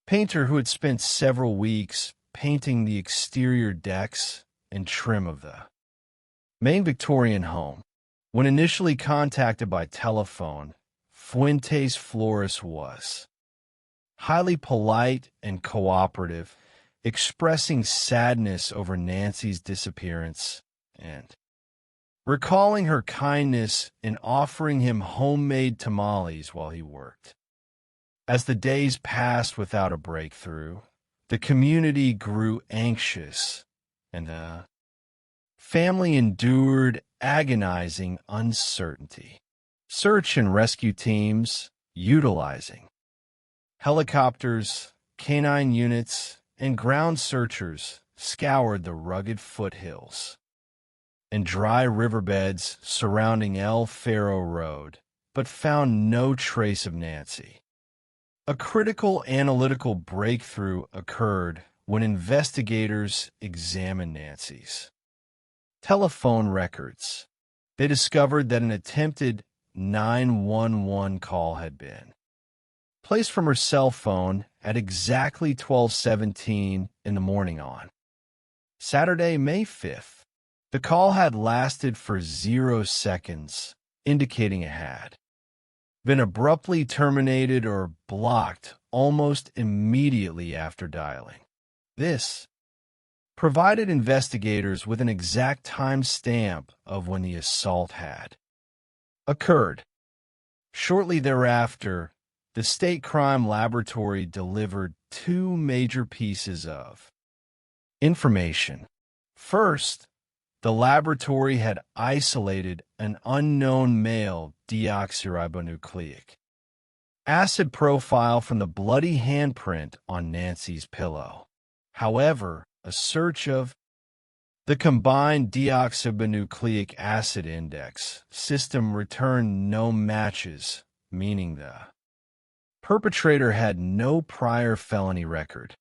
painter who had spent several weeks painting the exterior decks and trim of the main Victorian home. When initially contacted by telephone, Fuentes Flores was highly polite and cooperative, expressing sadness over Nancy's disappearance and recalling her kindness in offering him homemade tamales while he worked. As the days passed without a breakthrough, the community grew anxious, and the family endured agonizing uncertainty. Search and rescue teams, utilizing helicopters, canine units, and ground searchers, scoured the rugged foothills and dry riverbeds surrounding El Faro Road, but found no trace of Nancy. A critical analytical breakthrough occurred when investigators examined Nancy's telephone records. They discovered that an attempted 911 call had been placed from her cell phone at exactly 12:17 in the morning on Saturday, May 5th. The call had lasted for 0 seconds, indicating it had been abruptly terminated or blocked almost immediately after dialing. This provided investigators with an exact time stamp of when the assault had occurred. Shortly thereafter, the State Crime Laboratory delivered two major pieces of information. First, the laboratory had isolated an unknown male deoxyribonucleic acid profile from the bloody handprint on Nancy's pillow. However, a search of the combined deoxyribonucleic acid index system returned no matches, meaning the perpetrator had no prior felony record.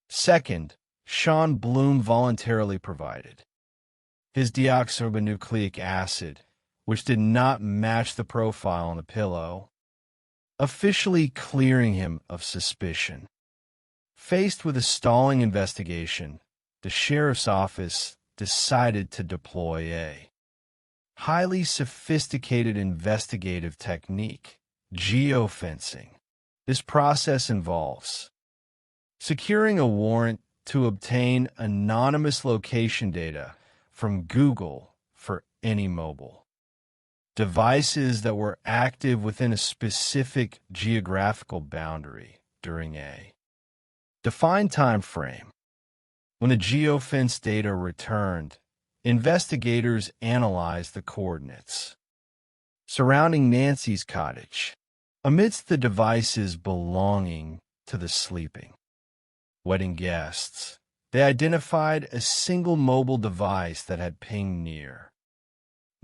Second, Sean Bloom voluntarily provided his deoxyribonucleic acid, which did not match the profile on the pillow, officially clearing him of suspicion. Faced with a stalling investigation, the sheriff's office decided to deploy a highly sophisticated investigative technique, geofencing. This process involves securing a warrant to obtain anonymous location data from Google for any mobile devices that were active within a specific geographical boundary during a defined time frame. When the geofence data returned, investigators analyzed the coordinates surrounding Nancy's cottage. Amidst the devices belonging to the sleeping wedding guests, they identified a single mobile device that had pinged near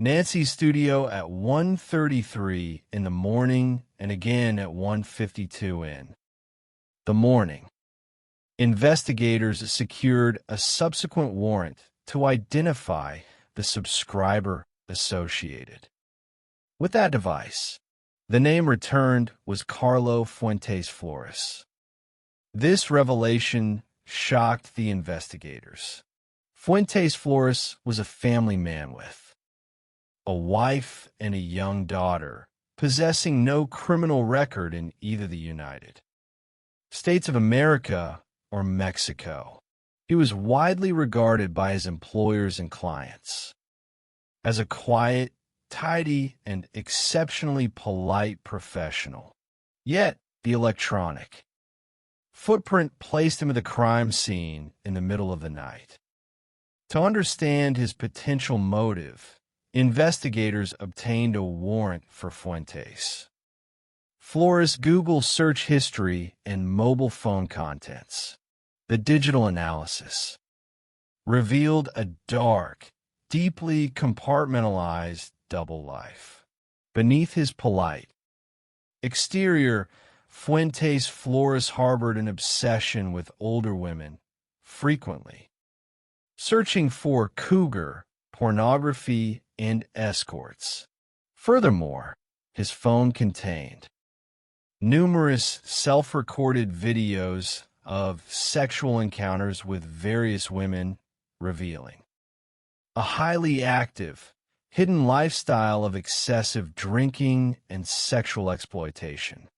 Nancy's studio at 1:33 in the morning and again at 1:52 in the morning. Investigators secured a subsequent warrant to identify the subscriber associated with that device. The name returned was Carlo Fuentes Flores. This revelation shocked the investigators. Fuentes Flores was a family man with a wife and a young daughter, possessing no criminal record in either the United States of America or Mexico. He was widely regarded by his employers and clients as a quiet, tidy, and exceptionally polite professional. Yet, the electronic footprint placed him at the crime scene in the middle of the night. To understand his potential motive, investigators obtained a warrant for Fuentes Flores' Google search history and mobile phone contents. The digital analysis revealed a dark, deeply compartmentalized double life. Beneath his polite exterior, Fuentes Flores harbored an obsession with older women, frequently searching for cougar, pornography, and escorts. Furthermore, his phone contained numerous self-recorded videos of sexual encounters with various women, revealing a highly active, hidden lifestyle of excessive drinking and sexual exploitation.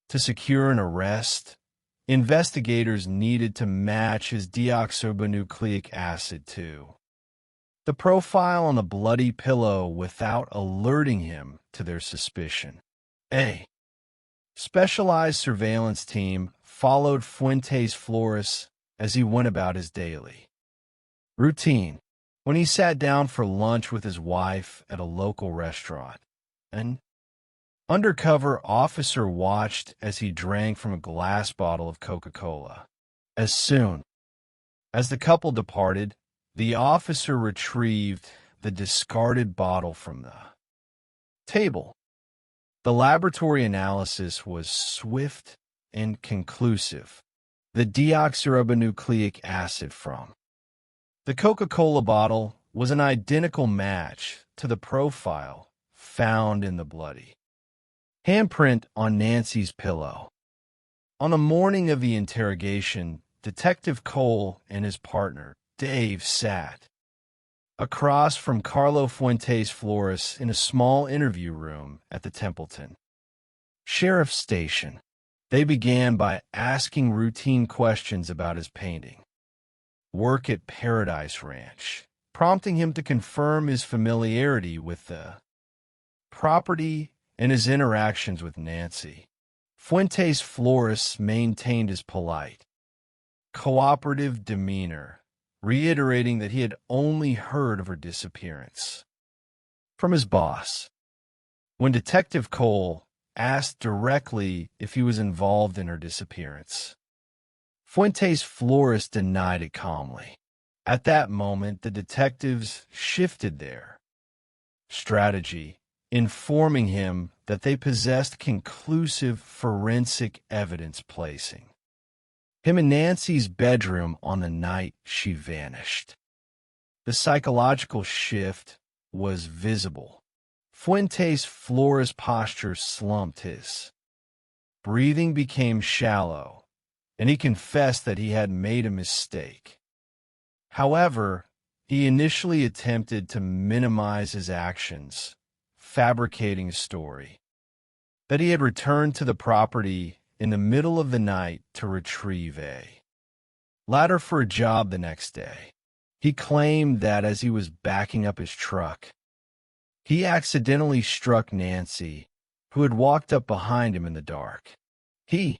To secure an arrest, investigators needed to match his deoxyribonucleic acid to the profile on the bloody pillow without alerting him to their suspicion. A specialized surveillance team followed Fuentes Flores as he went about his daily routine. When he sat down for lunch with his wife at a local restaurant, an undercover officer watched as he drank from a glass bottle of Coca-Cola. As soon as the couple departed, the officer retrieved the discarded bottle from the table. The laboratory analysis was swift and conclusive. The deoxyribonucleic acid from the Coca-Cola bottle was an identical match to the profile found in the bloody handprint on Nancy's pillow. On the morning of the interrogation, Detective Cole and his partner, Dave, sat across from Carlo Fuentes Flores in a small interview room at the Templeton Sheriff's Station. They began by asking routine questions about his painting work at Paradise Ranch, prompting him to confirm his familiarity with the property and his interactions with Nancy. Fuentes Flores maintained his polite, cooperative demeanor, reiterating that he had only heard of her disappearance from his boss. When Detective Cole asked directly if he was involved in her disappearance. Fuentes Flores denied it calmly. At that moment, the detectives shifted their strategy, informing him that they possessed conclusive forensic evidence placing him in Nancy's bedroom on the night she vanished. The psychological shift was visible. Fuentes Flores' posture slumped, his breathing became shallow, and he confessed that he had made a mistake. However, he initially attempted to minimize his actions, fabricating a story that he had returned to the property in the middle of the night to retrieve a ladder for a job the next day. He claimed that as he was backing up his truck, he accidentally struck Nancy, who had walked up behind him in the dark. He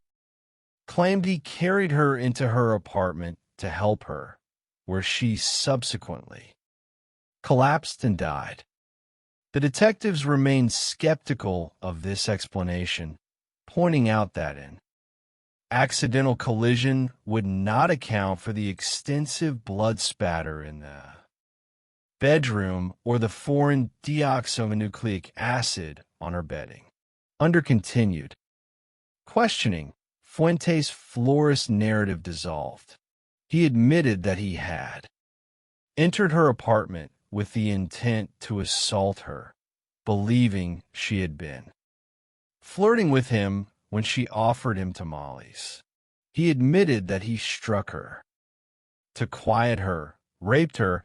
claimed he carried her into her apartment to help her, where she subsequently collapsed and died. The detectives remained skeptical of this explanation, pointing out that an accidental collision would not account for the extensive blood spatter in the bedroom or the foreign deoxyribonucleic acid on her bedding. Under continued questioning, Fuentes Flores' narrative dissolved. He admitted that he had entered her apartment with the intent to assault her, believing she had been flirting with him when she offered him tamales. He admitted that he struck her to quiet her, raped her,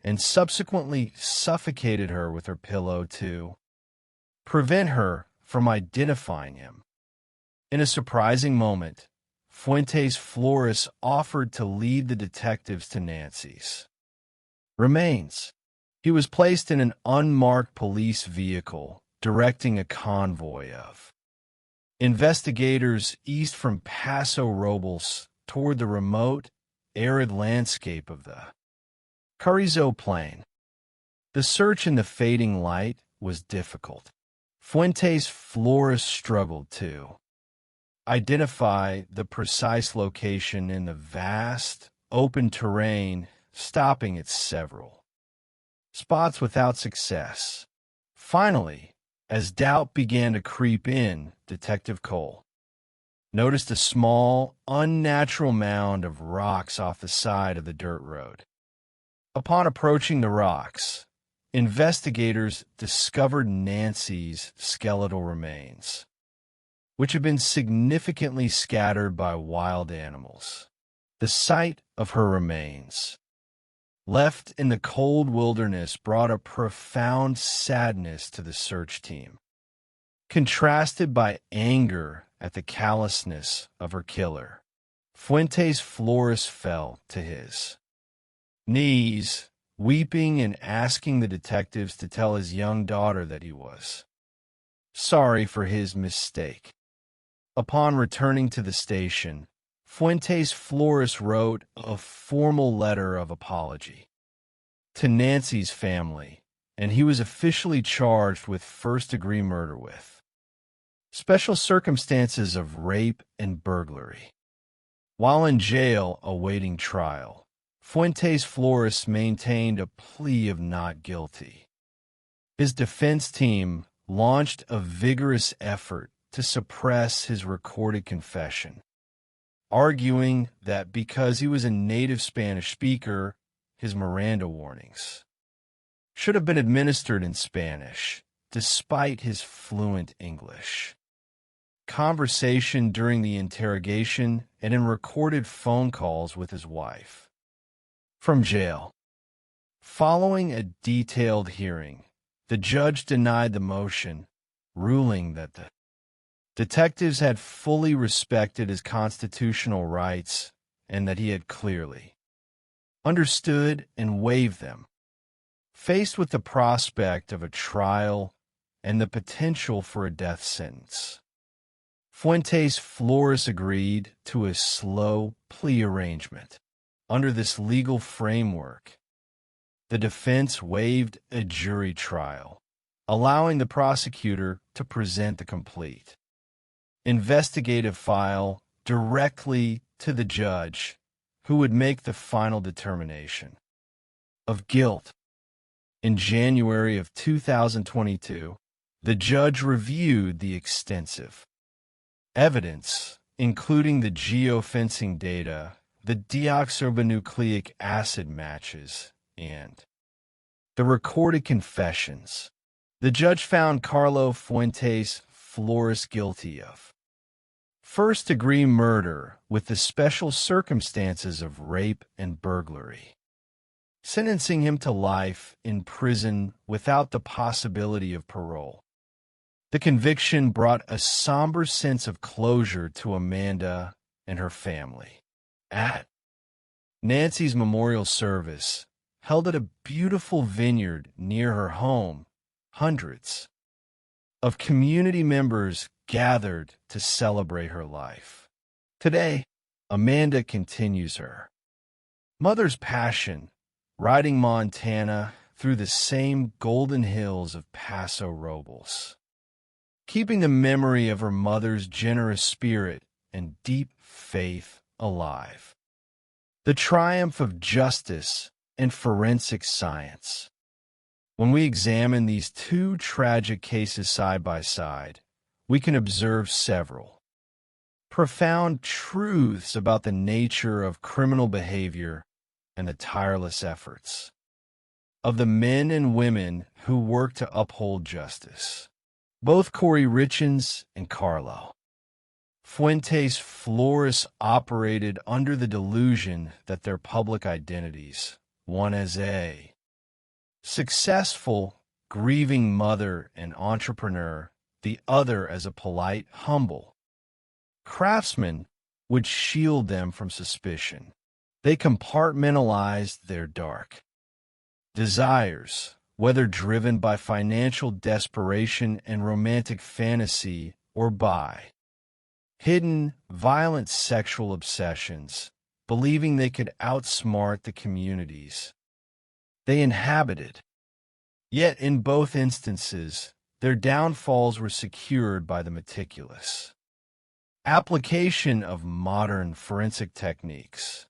and subsequently suffocated her with her pillow to prevent her from identifying him. In a surprising moment, Fuentes Flores offered to lead the detectives to Nancy's remains. He was placed in an unmarked police vehicle, directing a convoy of investigators east from Paso Robles toward the remote, arid landscape of the Carrizo Plain. The search in the fading light was difficult. Fuentes Flores struggled to identify the precise location in the vast, open terrain, stopping at several spots without success. Finally, as doubt began to creep in, Detective Cole noticed a small, unnatural mound of rocks off the side of the dirt road. Upon approaching the rocks, investigators discovered Nancy's skeletal remains, which had been significantly scattered by wild animals. The sight of her remains, left in the cold wilderness, brought a profound sadness to the search team, contrasted by anger at the callousness of her killer. Fuentes Flores fell to his knees, weeping and asking the detectives to tell his young daughter that he was sorry for his mistake. Upon returning to the station, Fuentes Flores wrote a formal letter of apology to Nancy's family, and he was officially charged with first-degree murder with special circumstances of rape and burglary. While in jail awaiting trial, Fuentes Flores maintained a plea of not guilty. His defense team launched a vigorous effort to suppress his recorded confession, arguing that because he was a native Spanish speaker, his Miranda warnings should have been administered in Spanish, despite his fluent English conversation during the interrogation and in recorded phone calls with his wife from jail. Following a detailed hearing, the judge denied the motion, ruling that the detectives had fully respected his constitutional rights and that he had clearly understood and waived them. Faced with the prospect of a trial and the potential for a death sentence, Fuentes Flores agreed to a slow plea arrangement. Under this legal framework, the defense waived a jury trial, allowing the prosecutor to present the complete investigative file directly to the judge, who would make the final determination of guilt. In January of 2022, the judge reviewed the extensive evidence, including the geofencing data, the deoxyribonucleic acid matches, and the recorded confessions. The judge found Carlo Fuentes Flores guilty of first-degree murder with the special circumstances of rape and burglary, sentencing him to life in prison without the possibility of parole. The conviction brought a somber sense of closure to Amanda and her family. At Nancy's memorial service, held at a beautiful vineyard near her home, hundreds of community members gathered to celebrate her life. Today, Amanda continues her mother's passion, riding Montana through the same golden hills of Paso Robles, keeping the memory of her mother's generous spirit and deep faith alive. The triumph of justice and forensic science. When we examine these two tragic cases side by side, we can observe several profound truths about the nature of criminal behavior and the tireless efforts of the men and women who work to uphold justice. Both Corey Richins and Carlo Fuentes Flores operated under the delusion that their public identities, one as a successful, grieving mother and entrepreneur, the other as a polite, humble craftsman, would shield them from suspicion. They compartmentalized their dark desires, whether driven by financial desperation and romantic fantasy or by hidden, violent sexual obsessions, believing they could outsmart the communities they inhabited. Yet in both instances, their downfalls were secured by the meticulous application of modern forensic techniques.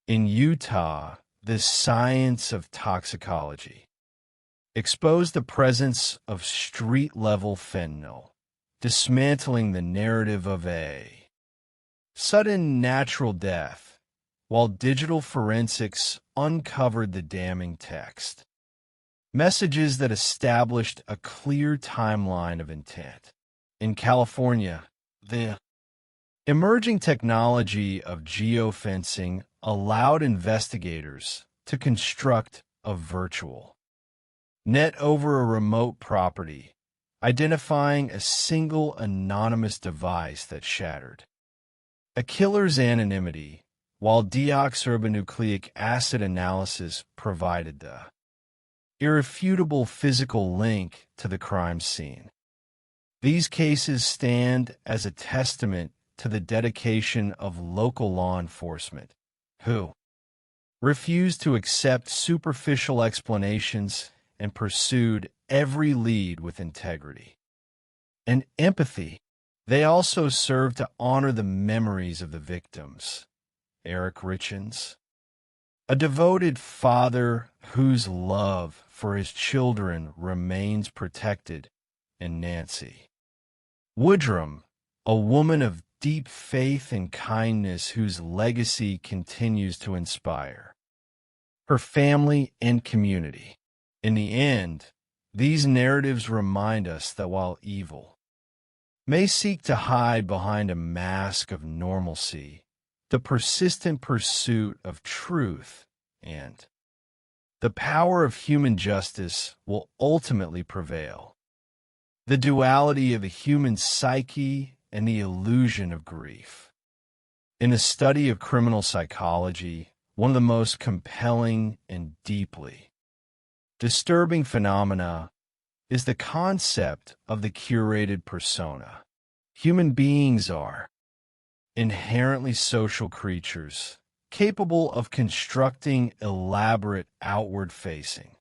In Utah, the science of toxicology exposed the presence of street-level fentanyl, dismantling the narrative of a sudden natural death, while digital forensics uncovered the damning text. Messages that established a clear timeline of intent. In California, the emerging technology of geofencing allowed investigators to construct a virtual net over a remote property, identifying a single anonymous device that shattered a killer's anonymity, while deoxyribonucleic acid analysis provided the irrefutable physical link to the crime scene. These cases stand as a testament to the dedication of local law enforcement, who refused to accept superficial explanations and pursued every lead with integrity and empathy. They also served to honor the memories of the victims. Eric Richins, a devoted father whose love for his children remains protected, and Nancy Woodrum, a woman of deep faith and kindness whose legacy continues to inspire her family and community. In the end, these narratives remind us that while evil may seek to hide behind a mask of normalcy, the persistent pursuit of truth and the power of human justice will ultimately prevail. The duality of the human psyche and the illusion of grief. In a study of criminal psychology, one of the most compelling and deeply disturbing phenomena is the concept of the curated persona. Human beings are inherently social creatures, capable of constructing elaborate outward-facing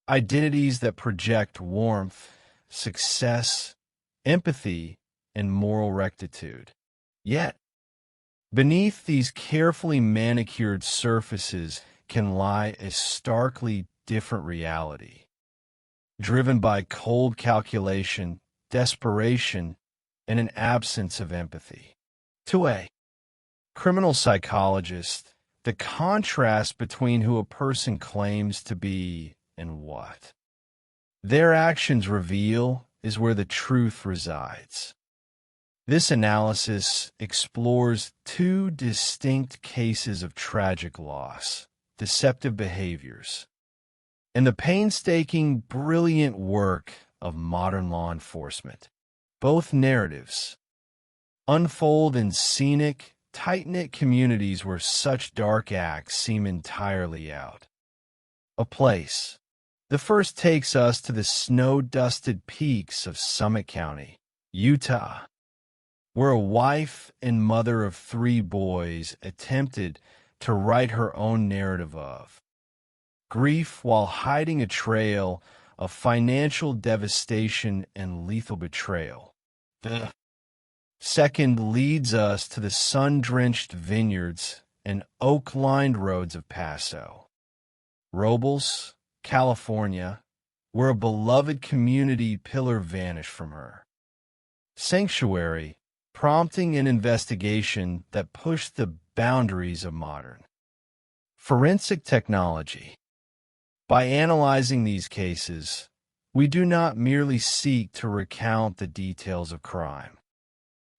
identities that project warmth, success, empathy, and moral rectitude. Yet, beneath these carefully manicured surfaces can lie a starkly different reality, driven by cold calculation, desperation, and an absence of empathy. To a criminal psychologist, the contrast between who a person claims to be and what their actions reveal is where the truth resides. This analysis explores two distinct cases of tragic loss, deceptive behaviors, and the painstaking, brilliant work of modern law enforcement. Both narratives unfold in scenic, tight-knit communities where such dark acts seem entirely out of place. The first takes us to the snow-dusted peaks of Summit County, Utah, where a wife and mother of 3 boys attempted to write her own narrative of grief while hiding a trail of financial devastation and lethal betrayal. The second leads us to the sun-drenched vineyards and oak-lined roads of Paso, Robles, California, where a beloved community pillar vanished from her sanctuary, prompting an investigation that pushed the boundaries of modern forensic technology. By analyzing these cases, we do not merely seek to recount the details of crime.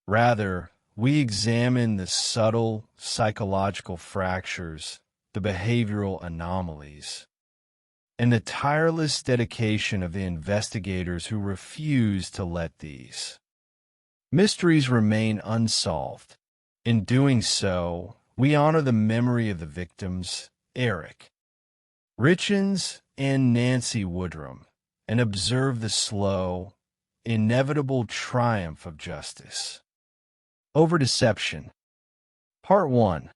Rather, we examine the subtle psychological fractures, the behavioral anomalies, and the tireless dedication of the investigators who refuse to let these mysteries remain unsolved. In doing so, we honor the memory of the victims, Eric Richins and Nancy Woodrum, and observe the slow, inevitable triumph of justice over deception. Part 1.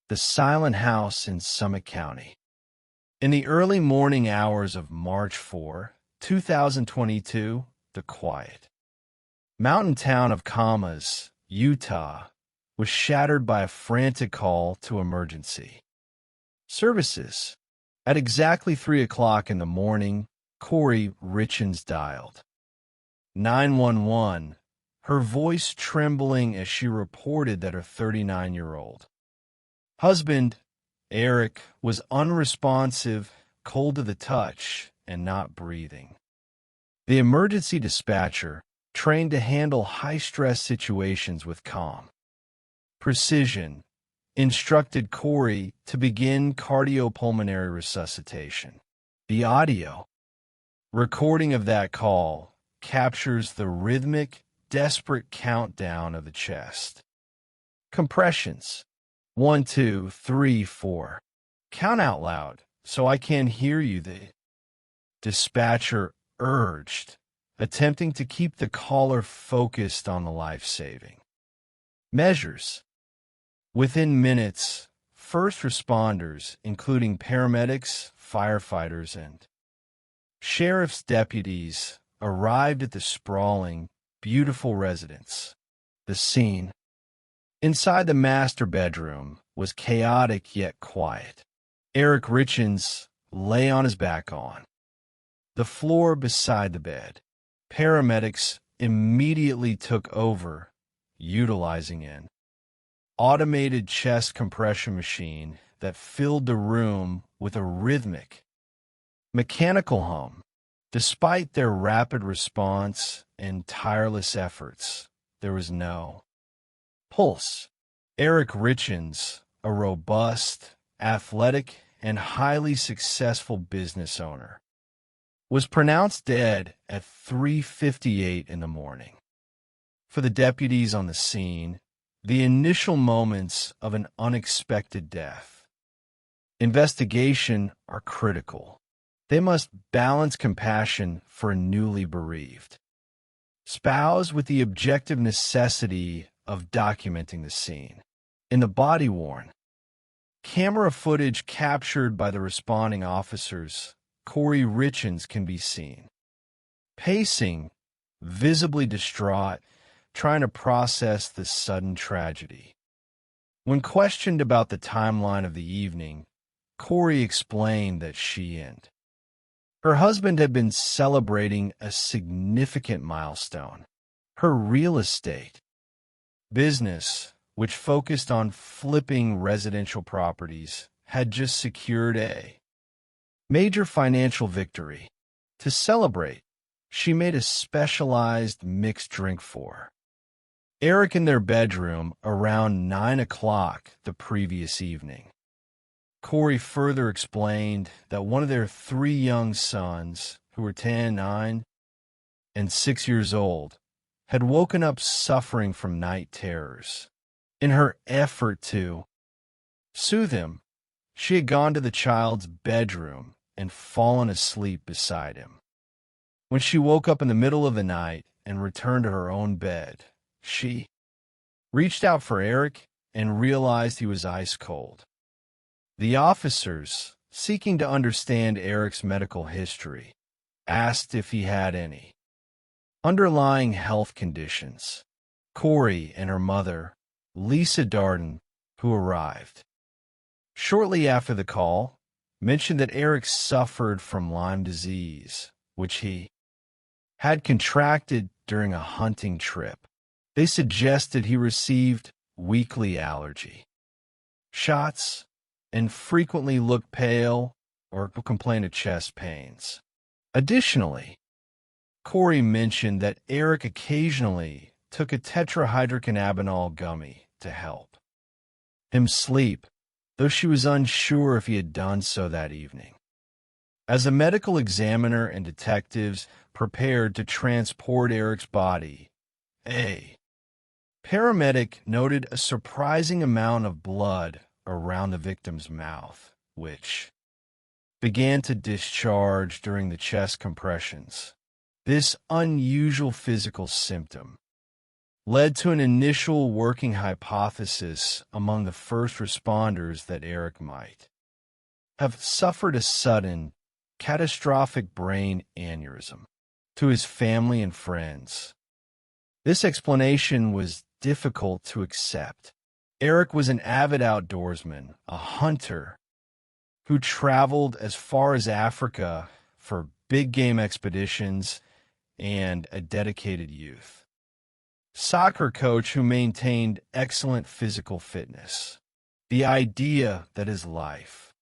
The Silent House in Summit County. In the early morning hours of March 4, 2022, the quiet mountain town of Kamas, Utah, was shattered by a frantic call to emergency services. At exactly 3 o'clock in the morning, Corey Richins dialed 911, her voice trembling as she reported that her 39-year-old husband, Eric, was unresponsive, cold to the touch, and not breathing. The emergency dispatcher, trained to handle high-stress situations with calm precision, instructed Corey to begin cardiopulmonary resuscitation. The audio recording of that call captures the rhythmic, desperate countdown of the chest. Compressions. 1, 2, 3, 4. Count out loud so I can hear you, the dispatcher urged, attempting to keep the caller focused on the life-saving measures. Within minutes, first responders, including paramedics, firefighters, and sheriff's deputies, arrived at the sprawling, beautiful residence. The scene inside the master bedroom was chaotic yet quiet. Eric Richins lay on his back on the floor beside the bed. Paramedics immediately took over, utilizing an automated chest compression machine that filled the room with a rhythmic, mechanical hum. Despite their rapid response and tireless efforts, there was no pulse. Eric Richins, a robust, athletic, and highly successful business owner, was pronounced dead at 3:58 in the morning. For the deputies on the scene, the initial moments of an unexpected death investigation are critical. They must balance compassion for a newly bereaved spouse with the objective necessity of documenting the scene. In the body-worn camera footage captured by the responding officers, Corey Richins can be seen, pacing, visibly distraught, trying to process this sudden tragedy. When questioned about the timeline of the evening, Corey explained that she and her husband had been celebrating a significant milestone. Her real estate business, which focused on flipping residential properties, had just secured a major financial victory. To celebrate, she made a specialized mixed drink for Eric in their bedroom around 9 o'clock the previous evening. Corey further explained that one of their 3 young sons, who were 10, 9, and 6 years old, had woken up suffering from night terrors. In her effort to soothe him, she had gone to the child's bedroom and fallen asleep beside him. When she woke up in the middle of the night and returned to her own bed, she reached out for Eric and realized he was ice cold. The officers, seeking to understand Eric's medical history, asked if he had any underlying health conditions. Corey and her mother, Lisa Darden, who arrived shortly after the call, mentioned that Eric suffered from Lyme disease, which he had contracted during a hunting trip. They suggested he received weekly allergy shots and frequently looked pale or complained of chest pains. Additionally, Corey mentioned that Eric occasionally took a tetrahydrocannabinol gummy to help him sleep, though she was unsure if he had done so that evening. As a medical examiner and detectives prepared to transport Eric's body, a paramedic noted a surprising amount of blood around the victim's mouth, which began to discharge during the chest compressions. This unusual physical symptom led to an initial working hypothesis among the first responders that Eric might have suffered a sudden, catastrophic brain aneurysm. To his family and friends, this explanation was difficult to accept. Eric was an avid outdoorsman, a hunter, who traveled as far as Africa for big game expeditions, and a dedicated youth soccer coach who maintained excellent physical fitness. The idea that his life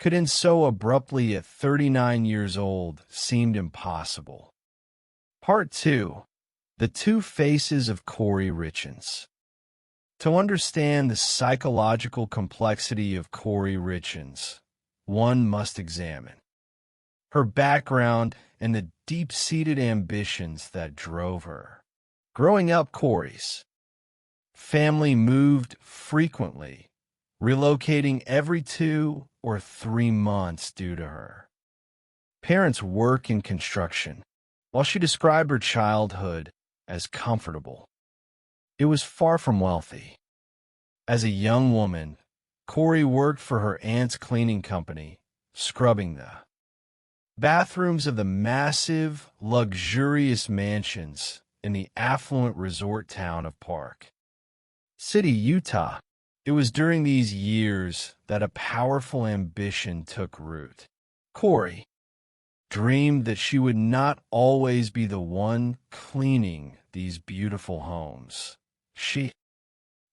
could end so abruptly at 39 years old seemed impossible. Part 2. The Two Faces of Corey Richins. To understand the psychological complexity of Corey Richins, one must examine her background and the deep-seated ambitions that drove her. Growing up, Corey's family moved frequently, relocating every 2 or 3 months due to her parents' work in construction. While she described her childhood as comfortable, it was far from wealthy. As a young woman, Corey worked for her aunt's cleaning company, scrubbing the bathrooms of the massive, luxurious mansions in the affluent resort town of Park City, Utah. It was during these years that a powerful ambition took root. Corey dreamed that she would not always be the one cleaning these beautiful homes. She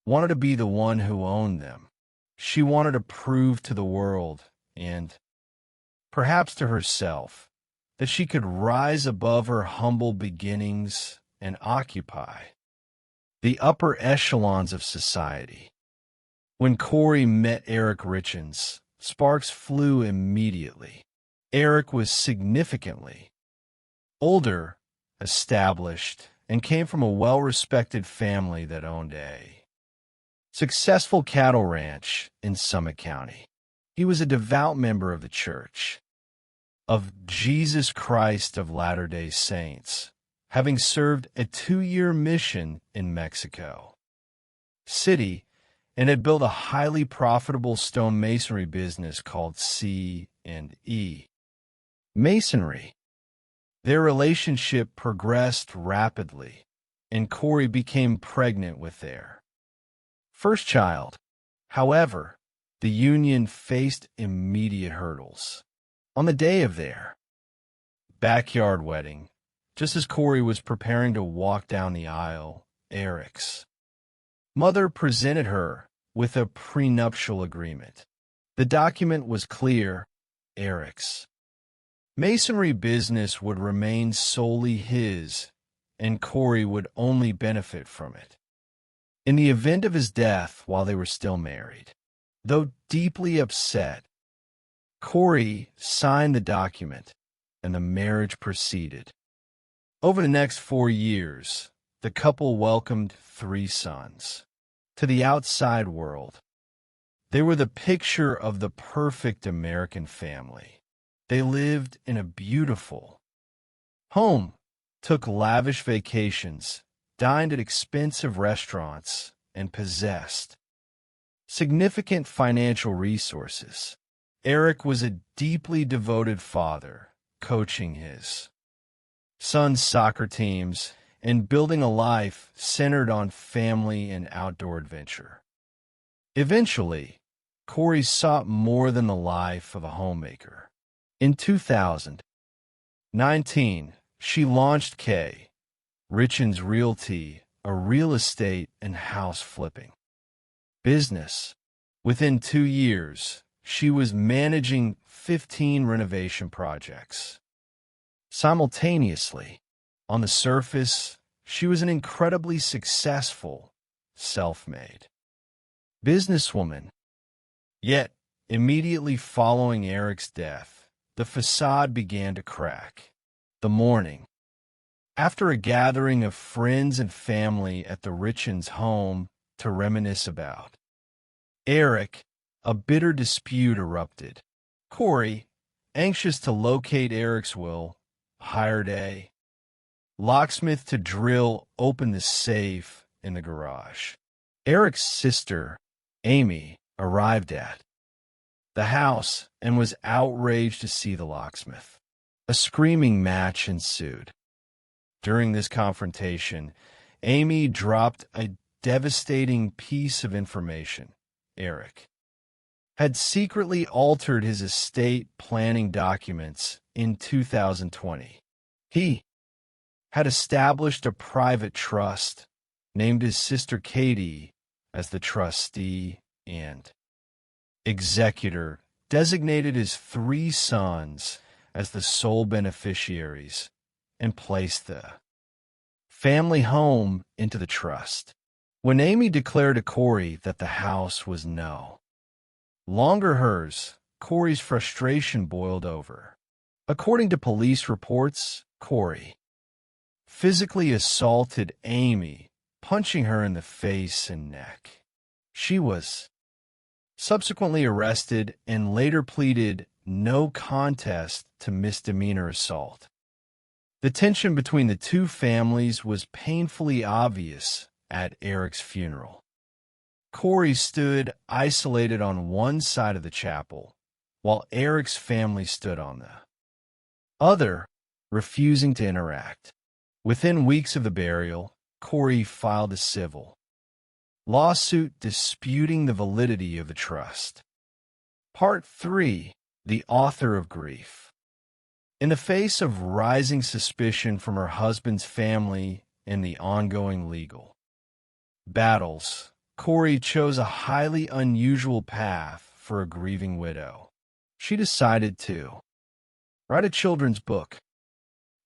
wanted to be the one who owned them. She wanted to prove to the world, and perhaps to herself, that she could rise above her humble beginnings and occupy the upper echelons of society. When Corey met Eric Richins, sparks flew immediately. Eric was significantly older, established, and came from a well-respected family that owned a successful cattle ranch in Summit County. He was a devout member of the Church of Jesus Christ of Latter-day Saints, having served a 2-year mission in Mexico City and had built a highly profitable stonemasonry business called C&E. Masonry. Their relationship progressed rapidly, and Corey became pregnant with their first child. However, the union faced immediate hurdles. On the day of their backyard wedding, just as Corey was preparing to walk down the aisle, Eric's mother presented her with a prenuptial agreement. The document was clear. Eric's masonry business would remain solely his, and Corey would only benefit from it. In the event of his death while they were still married, though deeply upset, Corey signed the document, and the marriage proceeded. Over the next 4 years, the couple welcomed 3 sons to the outside world. They were the picture of the perfect American family. They lived in a beautiful home, took lavish vacations, dined at expensive restaurants, and possessed significant financial resources. Eric was a deeply devoted father, coaching his son's soccer teams and building a life centered on family and outdoor adventure. Eventually, Corey sought more than the life of a homemaker. In 2019, she launched K. Richens Realty, a real estate and house flipping business. Within 2 years, she was managing 15 renovation projects. Simultaneously, on the surface, she was an incredibly successful, self-made businesswoman. Yet, immediately following Eric's death, the facade began to crack. The morning after a gathering of friends and family at the Richens' home to reminisce about Eric, a bitter dispute erupted. Corey, anxious to locate Eric's will, hired a locksmith to drill open the safe in the garage. Eric's sister, Amy, arrived at the house and was outraged to see the locksmith. A screaming match ensued. During this confrontation, Amy dropped a devastating piece of information. Eric had secretly altered his estate planning documents in 2020. He had established a private trust, named his sister Katie as the trustee and executor, designated his 3 sons as the sole beneficiaries, and placed the family home into the trust. When Amy declared to Corey that the house was no longer hers, Corey's frustration boiled over. According to police reports, Corey physically assaulted Amy, punching her in the face and neck. She was subsequently arrested and later pleaded no contest to misdemeanor assault. The tension between the 2 families was painfully obvious at Eric's funeral. Corey stood isolated on one side of the chapel, while Eric's family stood on the other, refusing to interact. Within weeks of the burial, Corey filed a civil lawsuit disputing the validity of the trust. Part 3. The Author of Grief. In the face of rising suspicion from her husband's family and the ongoing legal battles, Corey chose a highly unusual path for a grieving widow. She decided to write a children's book.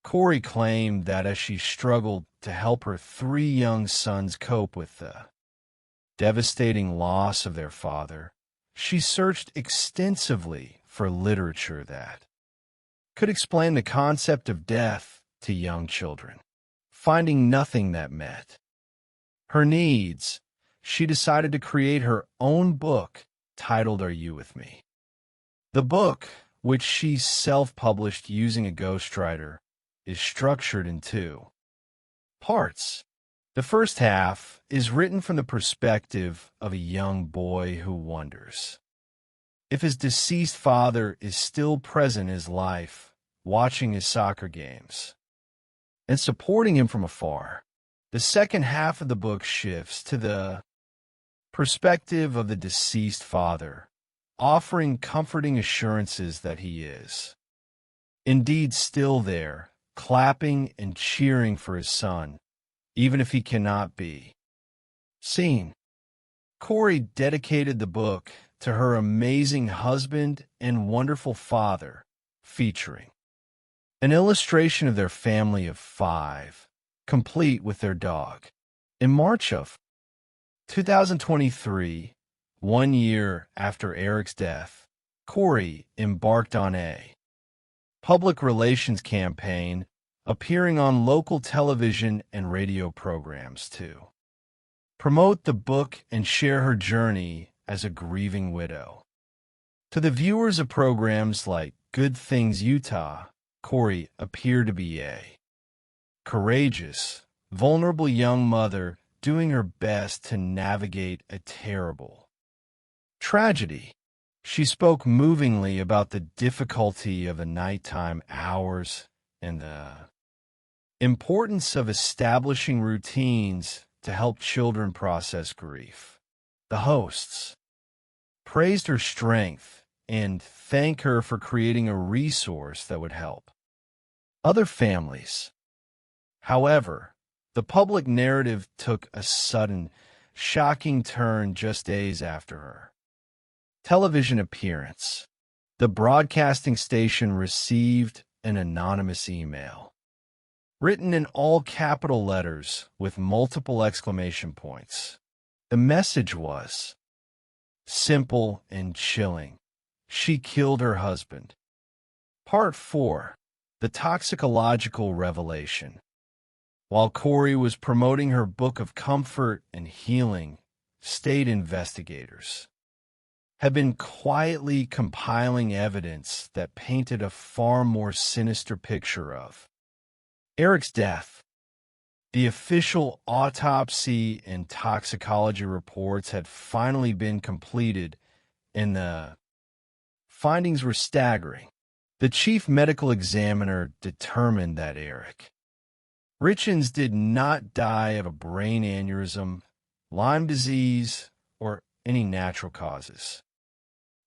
Corey claimed that as she struggled to help her 3 young sons cope with the devastating loss of their father, she searched extensively for literature that could explain the concept of death to young children. Finding nothing that met her needs, she decided to create her own book titled Are You With Me? The book, which she self-published using a ghostwriter, is structured in 2 parts. The first half is written from the perspective of a young boy who wonders if his deceased father is still present in his life watching his soccer games, and supporting him from afar. The second half of the book shifts to the perspective of the deceased father, offering comforting assurances that he is indeed still there, clapping and cheering for his son, even if he cannot be seen. Corey dedicated the book to her amazing husband and wonderful father, featuring an illustration of their family of 5, complete with their dog. In March of 2023, 1 year after Eric's death, Corey embarked on a public relations campaign, appearing on local television and radio programs to promote the book and share her journey as a grieving widow. To the viewers of programs like Good Things Utah, Corey appeared to be a courageous, vulnerable young mother doing her best to navigate a terrible tragedy. She spoke movingly about the difficulty of the nighttime hours and the importance of establishing routines to help children process grief. The hosts praised her strength and thanked her for creating a resource that would help other families. However, the public narrative took a sudden, shocking turn just days after her television appearance. The broadcasting station received an anonymous email, written in all capital letters with multiple exclamation points. The message was simple and chilling. She killed her husband. Part 4. The Toxicological Revelation. While Corey was promoting her book of comfort and healing, state investigators had been quietly compiling evidence that painted a far more sinister picture of Eric's death. The official autopsy and toxicology reports had finally been completed, and the findings were staggering. The chief medical examiner determined that Eric Richins did not die of a brain aneurysm, Lyme disease, or any natural causes.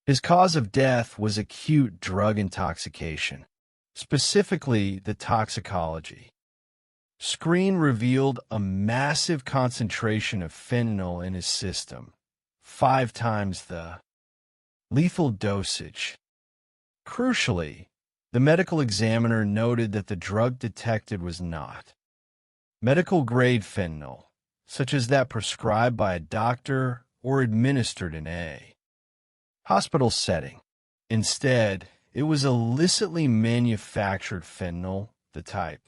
His cause of death was acute drug intoxication, specifically the toxicology screen revealed a massive concentration of fentanyl in his system, 5 times the lethal dosage. Crucially, the medical examiner noted that the drug detected was not medical-grade fentanyl, such as that prescribed by a doctor or administered in a hospital setting. Instead, it was illicitly manufactured fentanyl, the type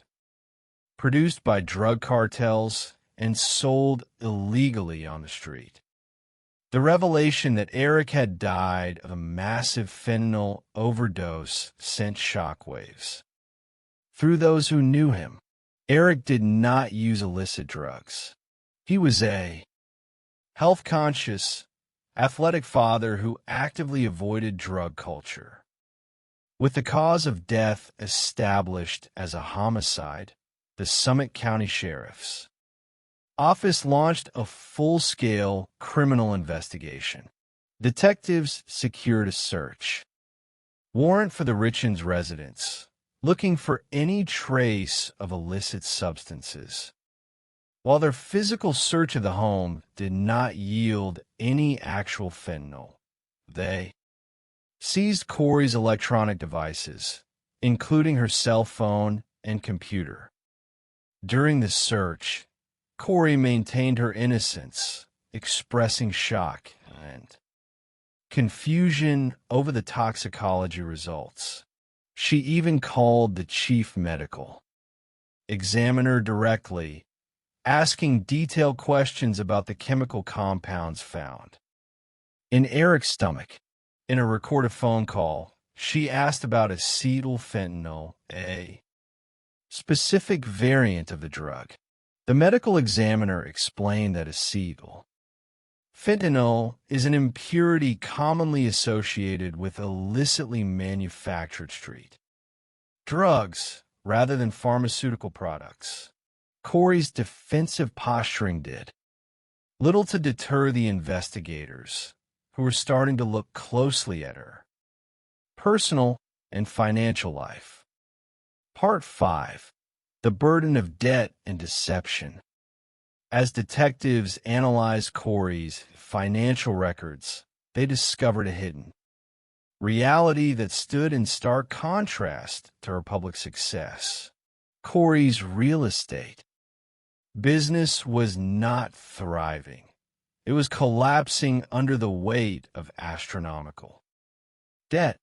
produced by drug cartels and sold illegally on the street. The revelation that Eric had died of a massive fentanyl overdose sent shockwaves through those who knew him. Eric did not use illicit drugs. He was a health-conscious, athletic father who actively avoided drug culture. With the cause of death established as a homicide, the Summit County Sheriff's Office launched a full-scale criminal investigation. Detectives secured a search warrant for the Richins residence, looking for any trace of illicit substances. While their physical search of the home did not yield any actual fentanyl, they seized Corey's electronic devices, including her cell phone and computer. During the search, Corey maintained her innocence, expressing shock and confusion over the toxicology results. She even called the chief medical examiner directly, asking detailed questions about the chemical compounds found in Eric's stomach. In a recorded phone call, she asked about acetylfentanyl, a specific variant of the drug. The medical examiner explained that fentanyl is an impurity commonly associated with illicitly manufactured street drugs rather than pharmaceutical products. Corey's defensive posturing did little to deter the investigators, who were starting to look closely at her personal and financial life. Part 5. The burden of debt and deception. As detectives analyzed Corey's financial records, they discovered a hidden reality that stood in stark contrast to her public success. Corey's real estate business was not thriving. It was collapsing under the weight of astronomical debt.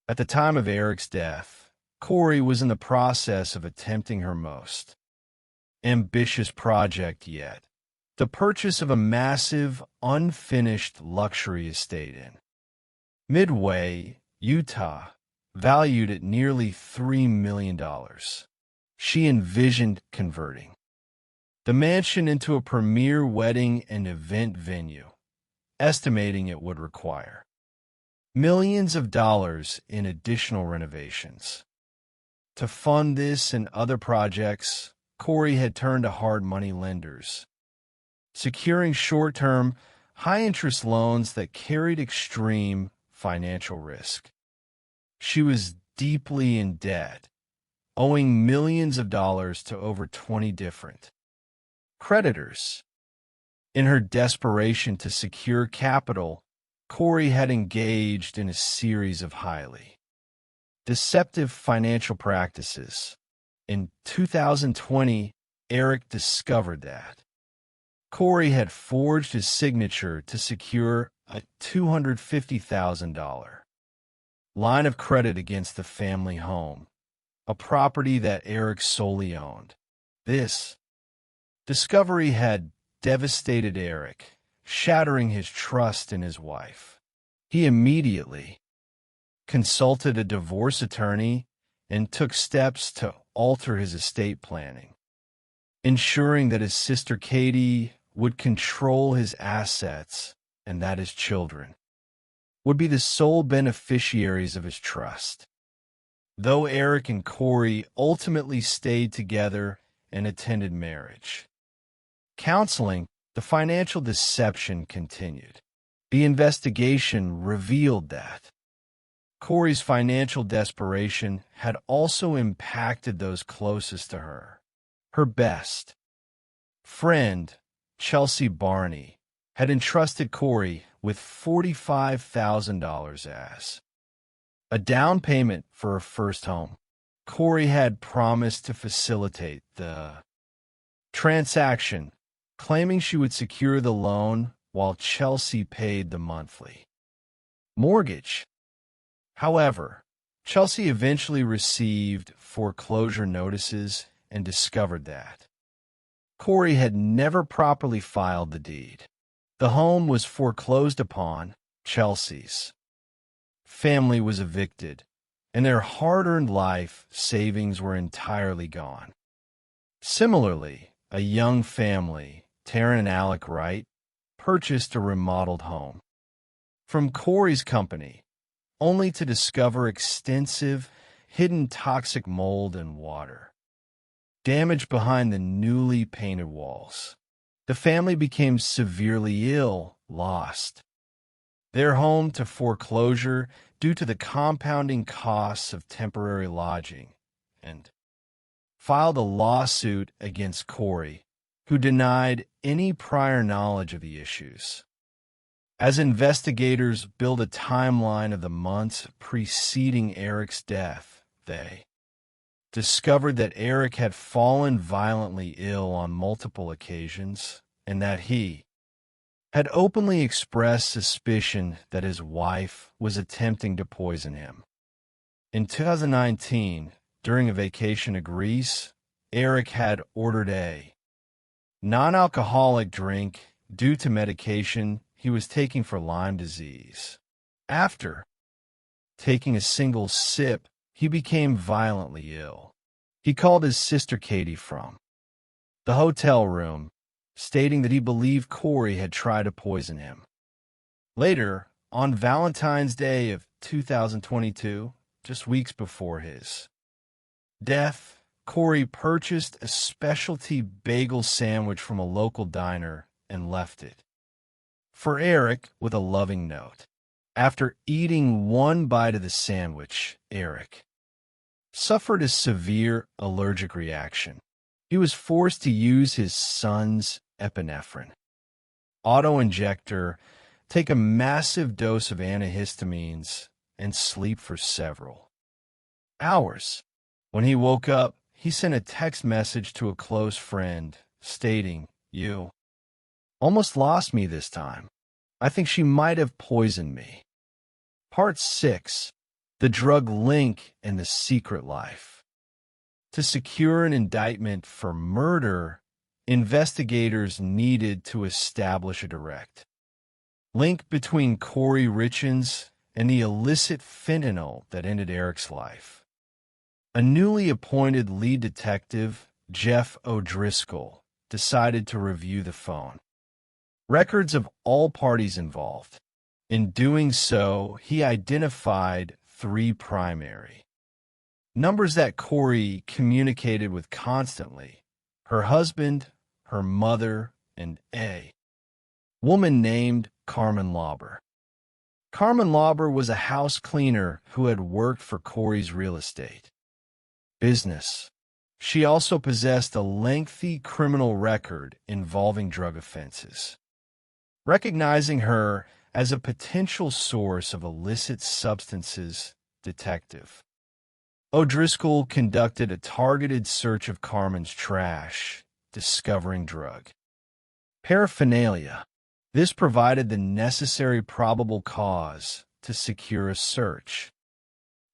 At the time of Eric's death, Corey was in the process of attempting her most ambitious project yet, the purchase of a massive, unfinished luxury estate in Midway, Utah, valued at nearly $3 million. She envisioned converting the mansion into a premier wedding and event venue, estimating it would require millions of dollars in additional renovations. To fund this and other projects, Corey had turned to hard money lenders, securing short-term, high-interest loans that carried extreme financial risk. She was deeply in debt, owing millions of dollars to over 20 different creditors. In her desperation to secure capital, Corey had engaged in a series of highly deceptive financial practices. In 2020, Eric discovered that Corey had forged his signature to secure a $250,000 line of credit against the family home, a property that Eric solely owned. This discovery had devastated Eric, shattering his trust in his wife. He immediately consulted a divorce attorney and took steps to alter his estate planning, ensuring that his sister Katie would control his assets and that his children would be the sole beneficiaries of his trust. Though Eric and Corey ultimately stayed together and attended marriage counseling, the financial deception continued. The investigation revealed that Corey's financial desperation had also impacted those closest to her. Her best friend, Chelsea Barney, had entrusted Corey with $45,000 as a down payment for her first home. Corey had promised to facilitate the transaction, claiming she would secure the loan while Chelsea paid the monthly mortgage. However, Chelsea eventually received foreclosure notices and discovered that Corey had never properly filed the deed. The home was foreclosed upon. Chelsea's family was evicted, and their hard-earned life savings were entirely gone. Similarly, a young family, Taryn and Alec Wright, purchased a remodeled home from Corey's company, only to discover extensive, hidden toxic mold and water damage behind the newly painted walls. The family became severely ill, lost their home to foreclosure due to the compounding costs of temporary lodging, and filed a lawsuit against Corey, who denied any prior knowledge of the issues. As investigators build a timeline of the months preceding Eric's death, they discovered that Eric had fallen violently ill on multiple occasions and that he had openly expressed suspicion that his wife was attempting to poison him. In 2019, during a vacation to Greece, Eric had ordered a non-alcoholic drink due to medication he was taking for Lyme disease. After taking a single sip, he became violently ill. He called his sister Katie from the hotel room, stating that he believed Corey had tried to poison him. Later, on Valentine's Day of 2022, just weeks before his death, Corey purchased a specialty bagel sandwich from a local diner and left it. For Eric, with a loving note. After eating one bite of the sandwich, Eric suffered a severe allergic reaction. He was forced to use his son's epinephrine auto-injector, take a massive dose of antihistamines, and sleep for several hours. When he woke up, he sent a text message to a close friend stating, "You almost lost me this time. I think she might have poisoned me." Part 6. The Drug Link and the Secret Life. To secure an indictment for murder, investigators needed to establish a direct link between Corey Richins and the illicit fentanyl that ended Eric's life. A newly appointed lead detective, Jeff O'Driscoll, decided to review the phone records of all parties involved. In doing so, he identified 3 primary numbers that Corey communicated with constantly: her husband, her mother, and a woman named Carmen Lauber. Carmen Lauber was a house cleaner who had worked for Corey's real estate business. She also possessed a lengthy criminal record involving drug offenses. Recognizing her as a potential source of illicit substances, Detective O'Driscoll conducted a targeted search of Carmen's trash, discovering drug paraphernalia. This provided the necessary probable cause to secure a search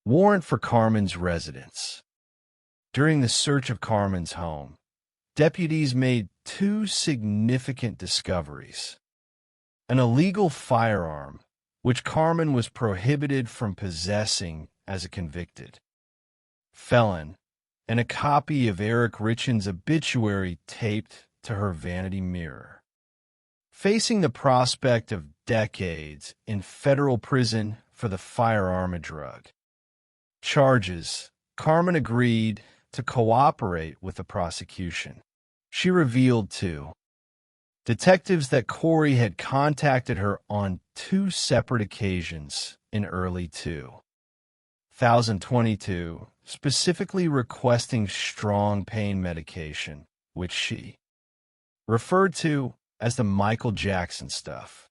warrant for Carmen's residence. During the search of Carmen's home, deputies made 2 significant discoveries: an illegal firearm, which Carmen was prohibited from possessing as a convicted felon, and a copy of Eric Richins' obituary taped to her vanity mirror. Facing the prospect of decades in federal prison for the firearm and drug charges, Carmen agreed to cooperate with the prosecution. She revealed to detectives that Corey had contacted her on 2 separate occasions in early 2022, specifically requesting strong pain medication, which she referred to as the Michael Jackson stuff.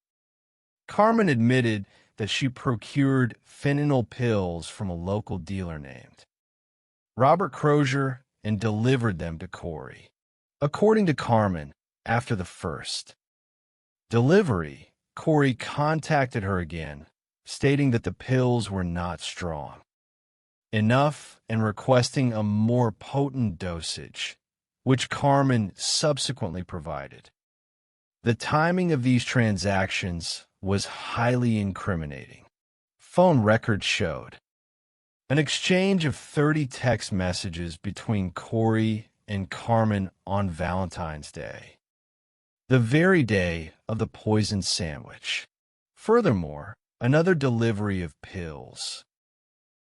Carmen admitted that she procured fentanyl pills from a local dealer named Robert Crozier and delivered them to Corey. According to Carmen, after the first delivery, Corey contacted her again, stating that the pills were not strong enough and requesting a more potent dosage, which Carmen subsequently provided. The timing of these transactions was highly incriminating. Phone records showed an exchange of 30 text messages between Corey and Carmen on Valentine's Day, the very day of the poisoned sandwich. Furthermore, another delivery of pills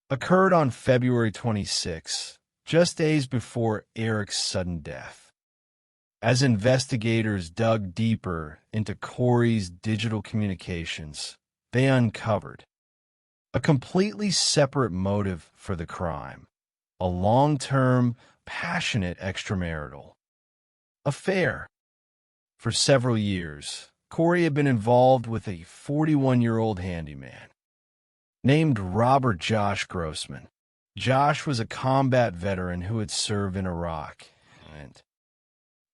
occurred on February 26, just days before Eric's sudden death. As investigators dug deeper into Corey's digital communications, they uncovered a completely separate motive for the crime: a long-term, passionate extramarital affair. For several years, Corey had been involved with a 41-year-old handyman named Robert Josh Grossman. Josh was a combat veteran who had served in Iraq and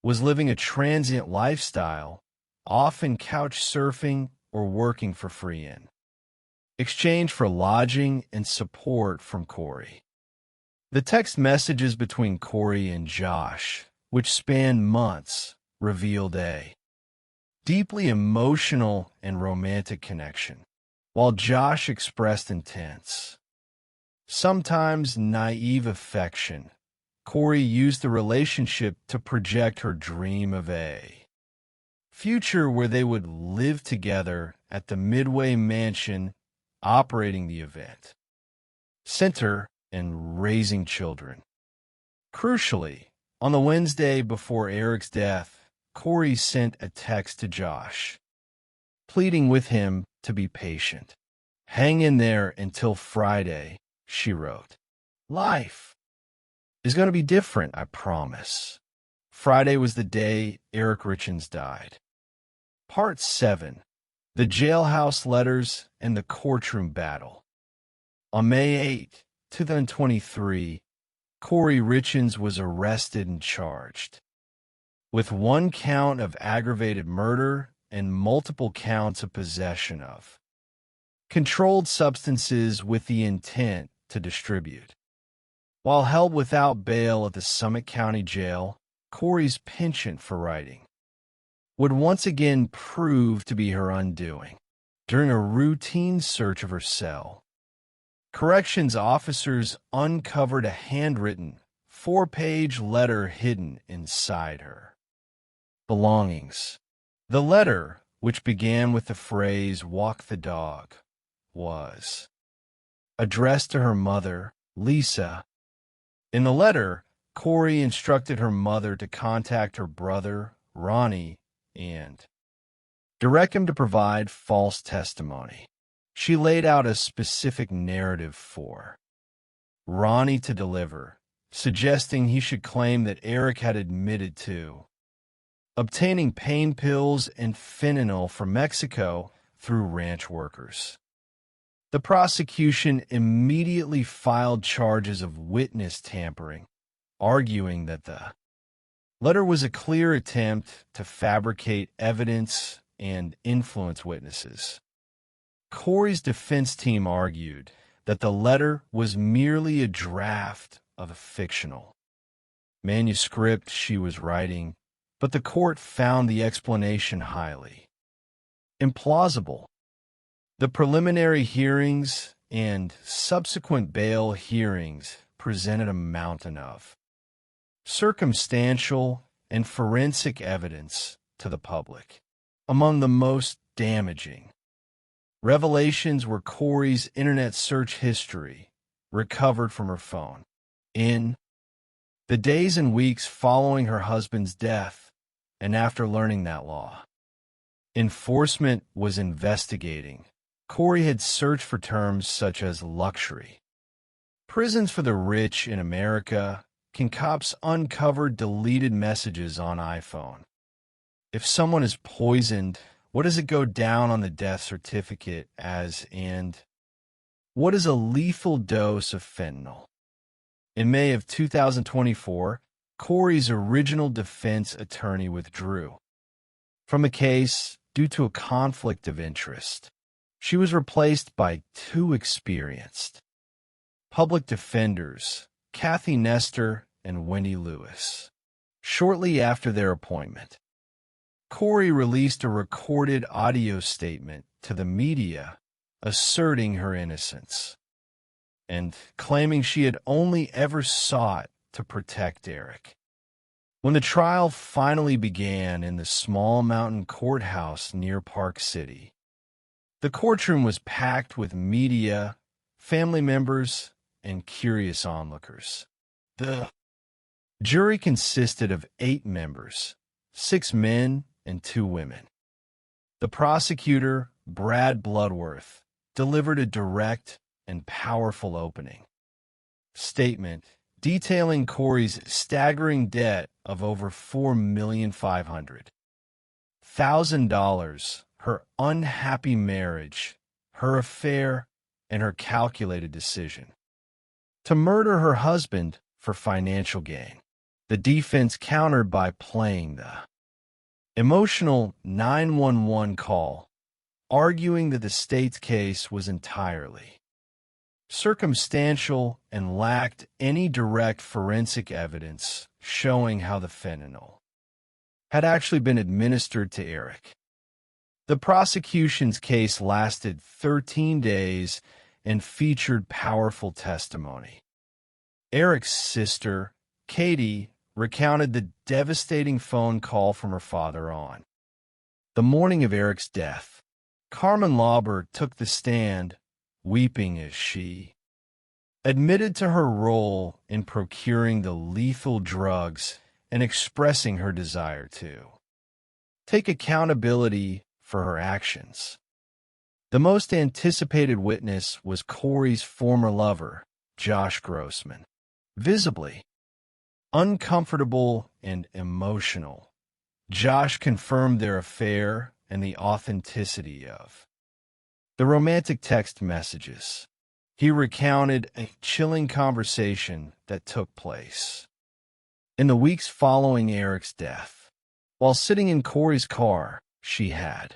was living a transient lifestyle, often couch surfing or working for free in exchange for lodging and support from Corey. The text messages between Corey and Josh, which spanned months, revealed a deeply emotional and romantic connection. While Josh expressed intense, sometimes naive affection, Corey used the relationship to project her dream of a future where they would live together at the Midway Mansion, operating the event center and raising children. Crucially, on the Wednesday before Eric's death, Corey sent a text to Josh, pleading with him to be patient. "Hang in there until Friday," she wrote. "Life is going to be different, I promise." Friday was the day Eric Richins died. Part 7. The Jailhouse Letters and the Courtroom Battle. On May 8, 2023, Corey Richins was arrested and charged with 1 count of aggravated murder and multiple counts of possession of controlled substances with the intent to distribute. While held without bail at the Summit County Jail, Corey's penchant for writing would once again prove to be her undoing. During a routine search of her cell, corrections officers uncovered a handwritten 4-page letter hidden inside her belongings. The letter, which began with the phrase "walk the dog," was addressed to her mother, Lisa. In the letter, Corey instructed her mother to contact her brother, Ronnie, and direct him to provide false testimony. She laid out a specific narrative for Ronnie to deliver, suggesting he should claim that Eric had admitted to obtaining pain pills and fentanyl from Mexico through ranch workers. The prosecution immediately filed charges of witness tampering, arguing that the letter was a clear attempt to fabricate evidence and influence witnesses. Corey's defense team argued that the letter was merely a draft of a fictional manuscript she was writing, but the court found the explanation highly implausible. The preliminary hearings and subsequent bail hearings presented a mountain of circumstantial and forensic evidence to the public. Among the most damaging revelations were Corey's internet search history recovered from her phone. In the days and weeks following her husband's death, and after learning that law enforcement was investigating, Corey had searched for terms such as luxury, prisons for the rich in America. Can cops uncover deleted messages on iPhone? If someone is poisoned, what does it go down on the death certificate as, and what is a lethal dose of fentanyl? In May of 2024, Corey's original defense attorney withdrew from the case due to a conflict of interest. She was replaced by 2 experienced public defenders, Kathy Nestor and Wendy Lewis. Shortly after their appointment, Corey released a recorded audio statement to the media asserting her innocence and claiming she had only ever sought to protect Eric. When the trial finally began in the small mountain courthouse near Park City, the courtroom was packed with media, family members, and curious onlookers. The jury consisted of 8 members, 6 men and 2 women. The prosecutor, Brad Bloodworth, delivered a direct and powerful opening statement detailing Corey's staggering debt of over $4,500,000, her unhappy marriage, her affair, and her calculated decision to murder her husband for financial gain. The defense countered by playing the emotional 911 call, arguing that the state's case was entirely circumstantial and lacked any direct forensic evidence showing how the fentanyl had actually been administered to Eric. The prosecution's case lasted 13 days and featured powerful testimony. Eric's sister, Katie, recounted the devastating phone call from her father on the morning of Eric's death. Carmen Lauber took the stand, weeping as she admitted to her role in procuring the lethal drugs and expressing her desire to take accountability for her actions. The most anticipated witness was Corey's former lover, Josh Grossman. Visibly uncomfortable and emotional, Josh confirmed their affair and the authenticity of the romantic text messages. He recounted a chilling conversation that took place in the weeks following Eric's death. While sitting in Corey's car, she had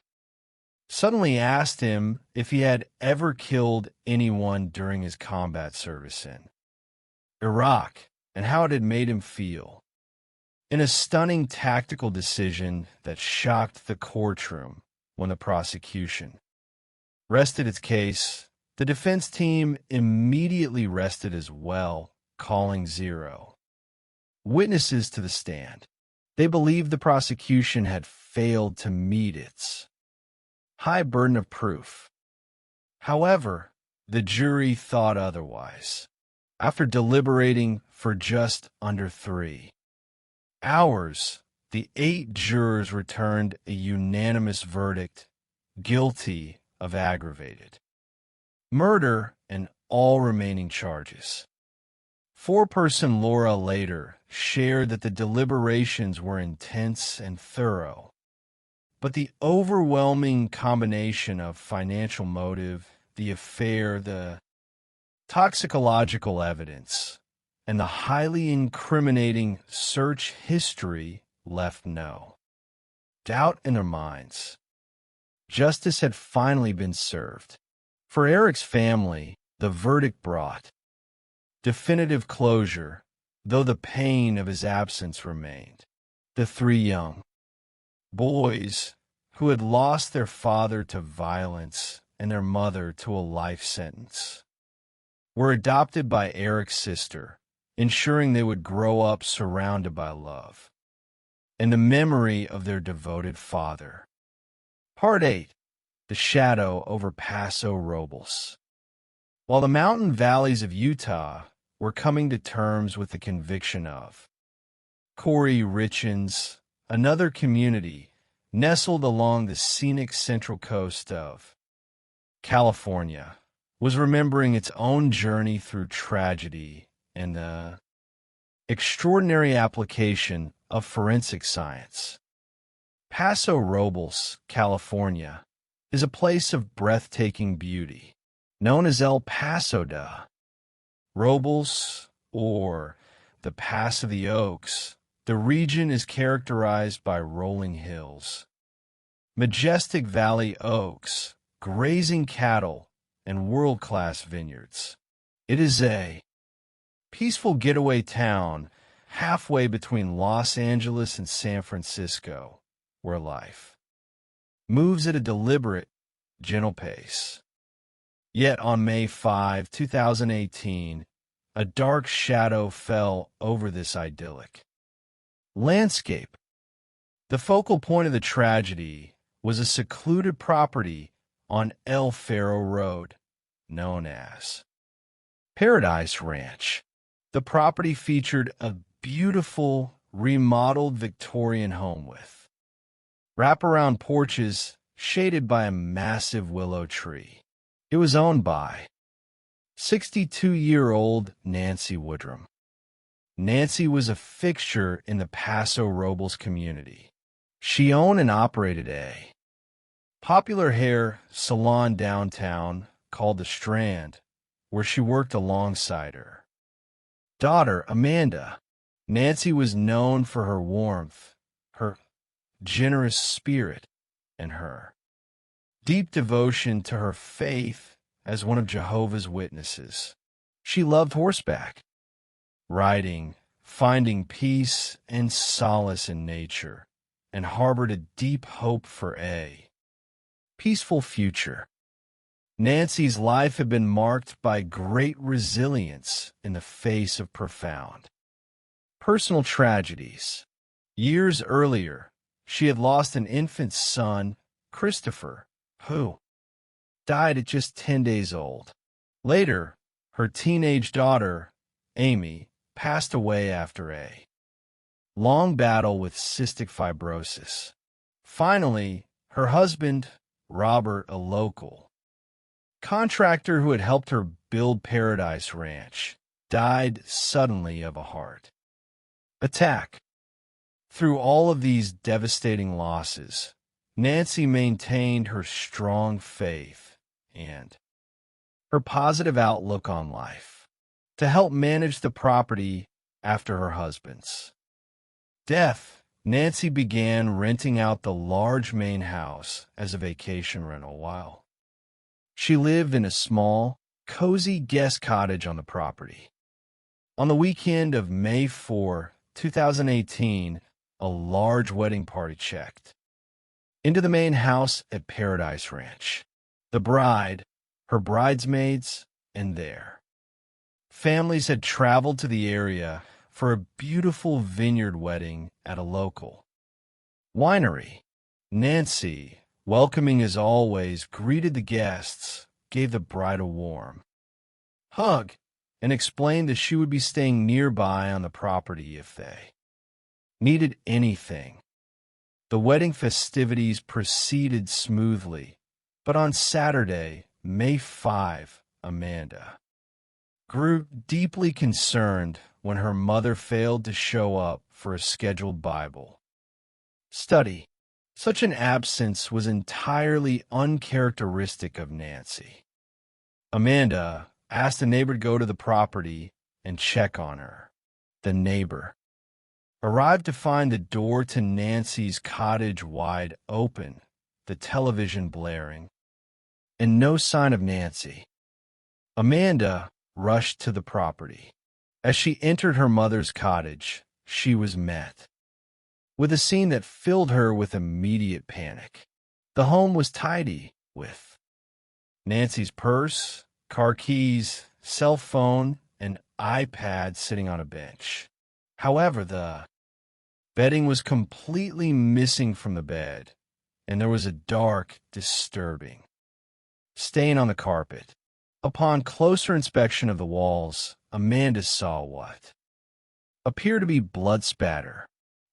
suddenly asked him if he had ever killed anyone during his combat service in Iraq and how it had made him feel. In a stunning tactical decision that shocked the courtroom when the prosecution rested its case, the defense team immediately rested as well, calling zero witnesses to the stand. They believed the prosecution had failed to meet its high burden of proof. However, the jury thought otherwise. After deliberating for just under 3 hours, the 8 jurors returned a unanimous verdict, guilty of aggravated murder and all remaining charges. Foreperson Laura later shared that the deliberations were intense and thorough, but the overwhelming combination of financial motive, the affair, the toxicological evidence, and the highly incriminating search history left no doubt in their minds. Justice had finally been served. For Eric's family, the verdict brought definitive closure, though the pain of his absence remained. The 3 young boys who had lost their father to violence and their mother to a life sentence were adopted by Eric's sister, ensuring they would grow up surrounded by love and the memory of their devoted father. Part 8. The Shadow over Paso Robles. While the mountain valleys of Utah were coming to terms with the conviction of Corey Richins, another community nestled along the scenic central coast of California was remembering its own journey through tragedy and the extraordinary application of forensic science. Paso Robles, California, is a place of breathtaking beauty, known as El Paso de Robles, or the Pass of the Oaks. The region is characterized by rolling hills, majestic valley oaks, grazing cattle, and world-class vineyards. It is a peaceful getaway town halfway between Los Angeles and San Francisco, where life moves at a deliberate, gentle pace. Yet on May 5, 2018, a dark shadow fell over this idyllic landscape. The focal point of the tragedy was a secluded property on El Faro Road, known as Paradise Ranch. The property featured a beautiful, remodeled Victorian home with wraparound porches shaded by a massive willow tree. It was owned by 62-year-old Nancy Woodrum. Nancy was a fixture in the Paso Robles community. She owned and operated a popular hair salon downtown called The Strand, where she worked alongside her daughter, Amanda. Nancy was known for her warmth, her generous spirit, and her deep devotion to her faith as one of Jehovah's Witnesses. She loved horseback riding, finding peace and solace in nature, and harbored a deep hope for a peaceful future. Nancy's life had been marked by great resilience in the face of profound personal tragedies. Years earlier, she had lost an infant son, Christopher, who died at just 10 days old. Later, Her teenage daughter, Amy, passed away after a long battle with cystic fibrosis. Finally, her husband, Robert, a local contractor who had helped her build Paradise Ranch, died suddenly of a heart attack. Through all of these devastating losses, Nancy maintained her strong faith and her positive outlook on life to help manage the property after her husband's death. Nancy began renting out the large main house as a vacation rental while she lived in a small, cozy guest cottage on the property. On the weekend of May 4, 2018, a large wedding party checked into the main house at Paradise Ranch. The bride, her bridesmaids, and their families had traveled to the area for a beautiful vineyard wedding at a local winery. Nancy, welcoming as always, greeted the guests, gave the bride a warm hug, and explained that she would be staying nearby on the property if they needed anything. The wedding festivities proceeded smoothly, but on Saturday, May 5, Amanda grew deeply concerned when her mother failed to show up for a scheduled Bible study. Such an absence was entirely uncharacteristic of Nancy. Amanda asked a neighbor to go to the property and check on her. The neighbor arrived to find the door to Nancy's cottage wide open, the television blaring, and no sign of Nancy. Amanda rushed to the property. As she entered her mother's cottage, she was met with a scene that filled her with immediate panic. The home was tidy, with Nancy's purse, car keys, cell phone, and iPad sitting on a bench. However, the bedding was completely missing from the bed, and there was a dark, disturbing stain on the carpet. Upon closer inspection of the walls, Amanda saw what appeared to be blood spatter.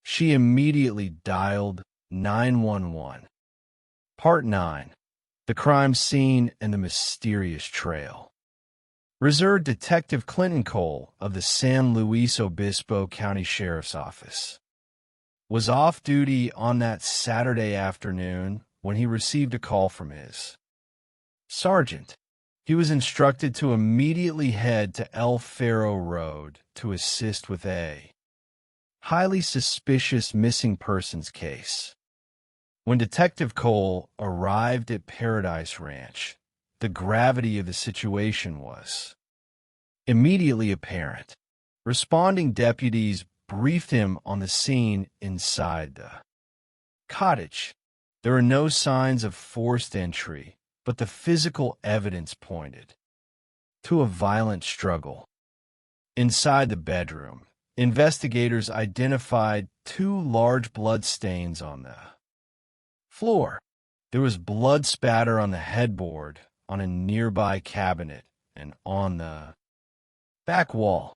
She immediately dialed 911. Part 9. The Crime Scene and the Mysterious Trail. Reserve Detective Clinton Cole of the San Luis Obispo County Sheriff's Office was off duty on that Saturday afternoon when he received a call from his sergeant. He was instructed to immediately head to El Faro Road to assist with a highly suspicious missing persons case. When Detective Cole arrived at Paradise Ranch, the gravity of the situation was immediately apparent. Responding deputies briefed him on the scene inside the cottage. There were no signs of forced entry, but the physical evidence pointed to a violent struggle. Inside the bedroom, investigators identified 2 large blood stains on the floor. There was blood spatter on the headboard, on a nearby cabinet, and on the back wall.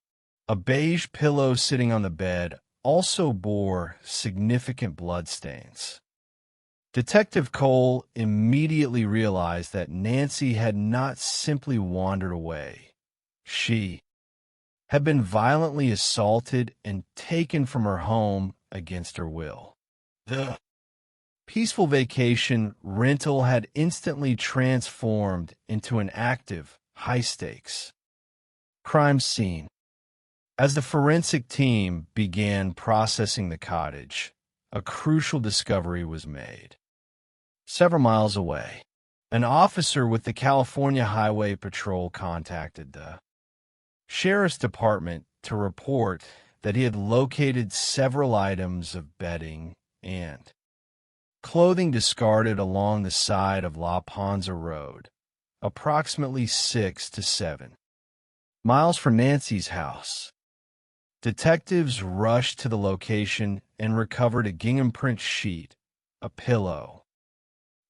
A beige pillow sitting on the bed also bore significant blood stains. Detective Cole immediately realized that Nancy had not simply wandered away. She had been violently assaulted and taken from her home against her will. The peaceful vacation rental had instantly transformed into an active, high-stakes crime scene. As the forensic team began processing the cottage, a crucial discovery was made. Several miles away, an officer with the California Highway Patrol contacted the Sheriff's Department to report that he had located several items of bedding and clothing discarded along the side of La Ponza Road, approximately 6 to 7 miles from Nancy's house. Detectives rushed to the location and recovered a gingham print sheet, a pillow,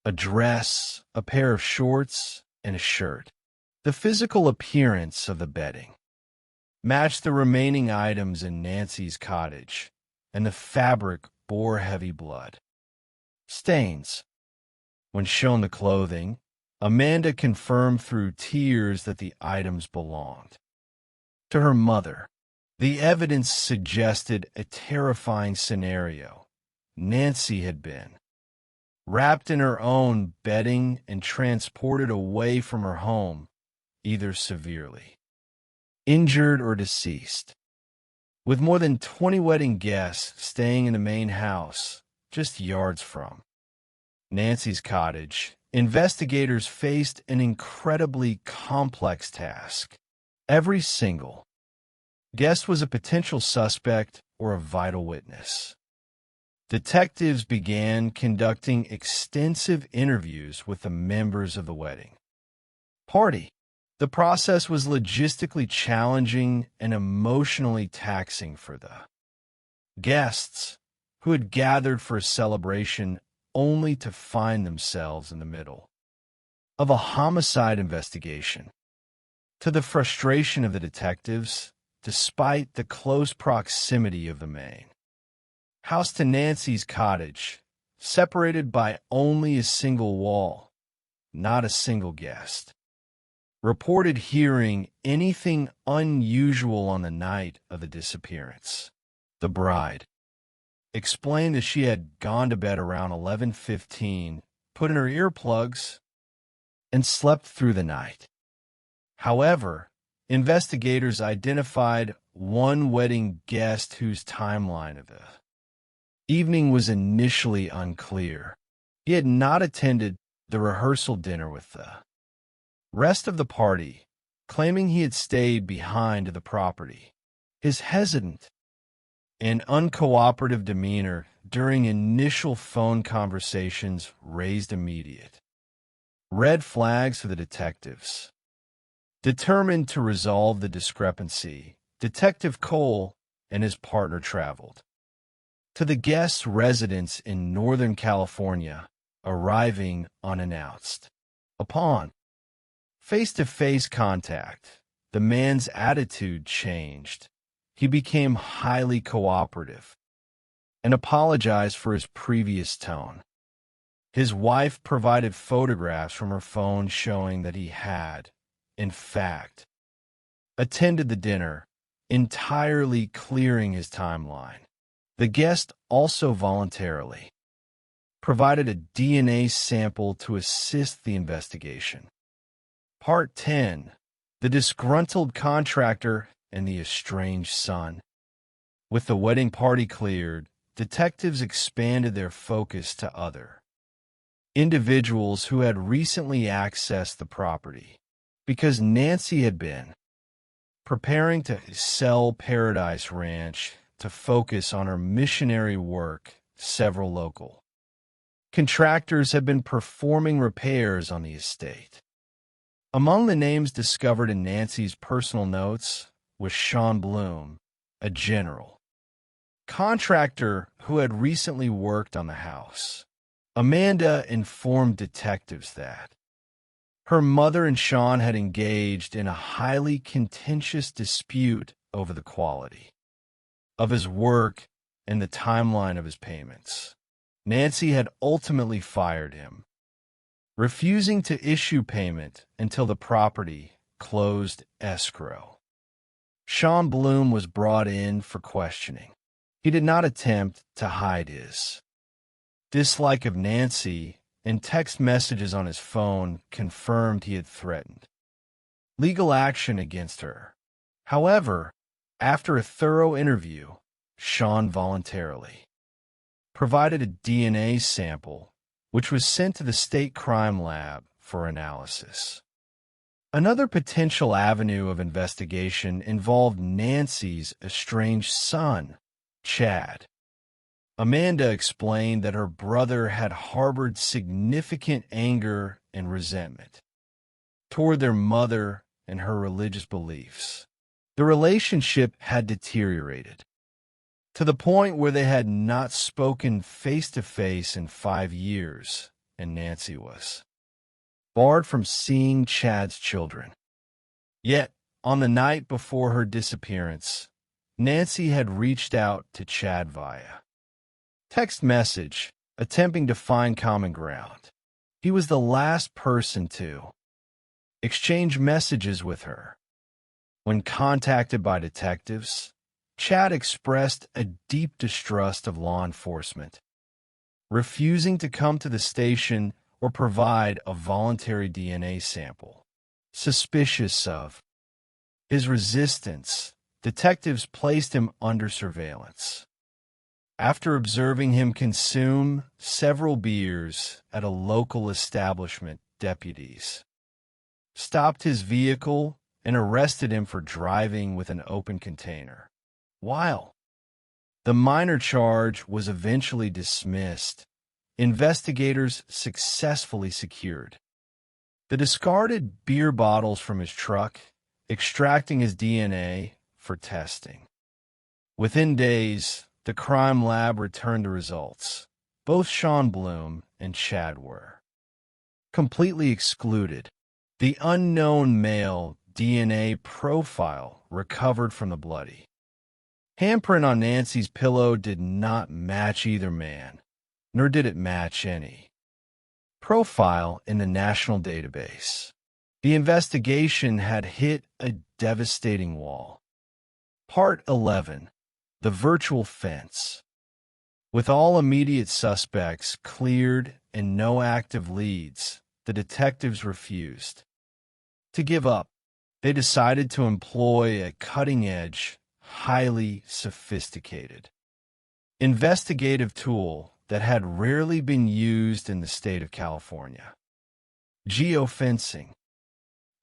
a dress, a pair of shorts, and a shirt. The physical appearance of the bedding matched the remaining items in Nancy's cottage, and the fabric bore heavy blood stains. When shown the clothing, Amanda confirmed through tears that the items belonged to her mother. The evidence suggested a terrifying scenario. Nancy had been wrapped in her own bedding and transported away from her home, either severely injured or deceased. With more than 20 wedding guests staying in the main house, just yards from Nancy's cottage, investigators faced an incredibly complex task. Every single guest was a potential suspect or a vital witness. Detectives began conducting extensive interviews with the members of the wedding party. The process was logistically challenging and emotionally taxing for the guests who had gathered for a celebration only to find themselves in the middle of a homicide investigation. To the frustration of the detectives, despite the close proximity of the main house to Nancy's cottage, separated by only a single wall, not a single guest reported hearing anything unusual on the night of the disappearance. The bride explained that she had gone to bed around 11:15, put in her earplugs, and slept through the night. However, investigators identified one wedding guest whose timeline of the evening was initially unclear. He had not attended the rehearsal dinner with the rest of the party, claiming he had stayed behind the property. His hesitant and uncooperative demeanor during initial phone conversations raised immediate red flags for the detectives. Determined to resolve the discrepancy, Detective Cole and his partner traveled to the guest's residence in Northern California, arriving unannounced. Upon face-to-face contact, the man's attitude changed. He became highly cooperative and apologized for his previous tone. His wife provided photographs from her phone showing that he had, in fact, attended the dinner, entirely clearing his timeline. The guest also voluntarily provided a DNA sample to assist the investigation. Part 10. The disgruntled contractor and the estranged son. With the wedding party cleared, detectives expanded their focus to other individuals who had recently accessed the property. Because Nancy had been preparing to sell Paradise Ranch to focus on her missionary work, several local contractors had been performing repairs on the estate. Among the names discovered in Nancy's personal notes was Sean Bloom, a general contractor who had recently worked on the house. Amanda informed detectives that her mother and Sean had engaged in a highly contentious dispute over the quality of his work and the timeline of his payments. Nancy had ultimately fired him, refusing to issue payment until the property closed escrow. Sean Bloom was brought in for questioning. He did not attempt to hide his dislike of Nancy, and text messages on his phone confirmed he had threatened legal action against her. However, after a thorough interview, Sean voluntarily provided a DNA sample, which was sent to the state crime lab for analysis. Another potential avenue of investigation involved Nancy's estranged son, Chad. Amanda explained that her brother had harbored significant anger and resentment toward their mother and her religious beliefs. The relationship had deteriorated to the point where they had not spoken face-to-face in 5 years, and Nancy was barred from seeing Chad's children. Yet, on the night before her disappearance, Nancy had reached out to Chad via text message, attempting to find common ground. He was the last person to exchange messages with her. When contacted by detectives, Chad expressed a deep distrust of law enforcement, refusing to come to the station or provide a voluntary DNA sample. Suspicious of his resistance, detectives placed him under surveillance. After observing him consume several beers at a local establishment, deputies stopped his vehicle and arrested him for driving with an open container. While the minor charge was eventually dismissed, investigators successfully secured the discarded beer bottles from his truck, extracting his DNA for testing. Within days, the crime lab returned the results. Both Sean Bloom and Chad were completely excluded. The unknown male DNA profile recovered from the bloody handprint on Nancy's pillow did not match either man, nor did it match any profile in the national database. The investigation had hit a devastating wall. Part 11. The Virtual Fence. With all immediate suspects cleared and no active leads, the detectives refused to give up. They decided to employ a cutting-edge, highly sophisticated investigative tool that had rarely been used in the state of California. Geofencing.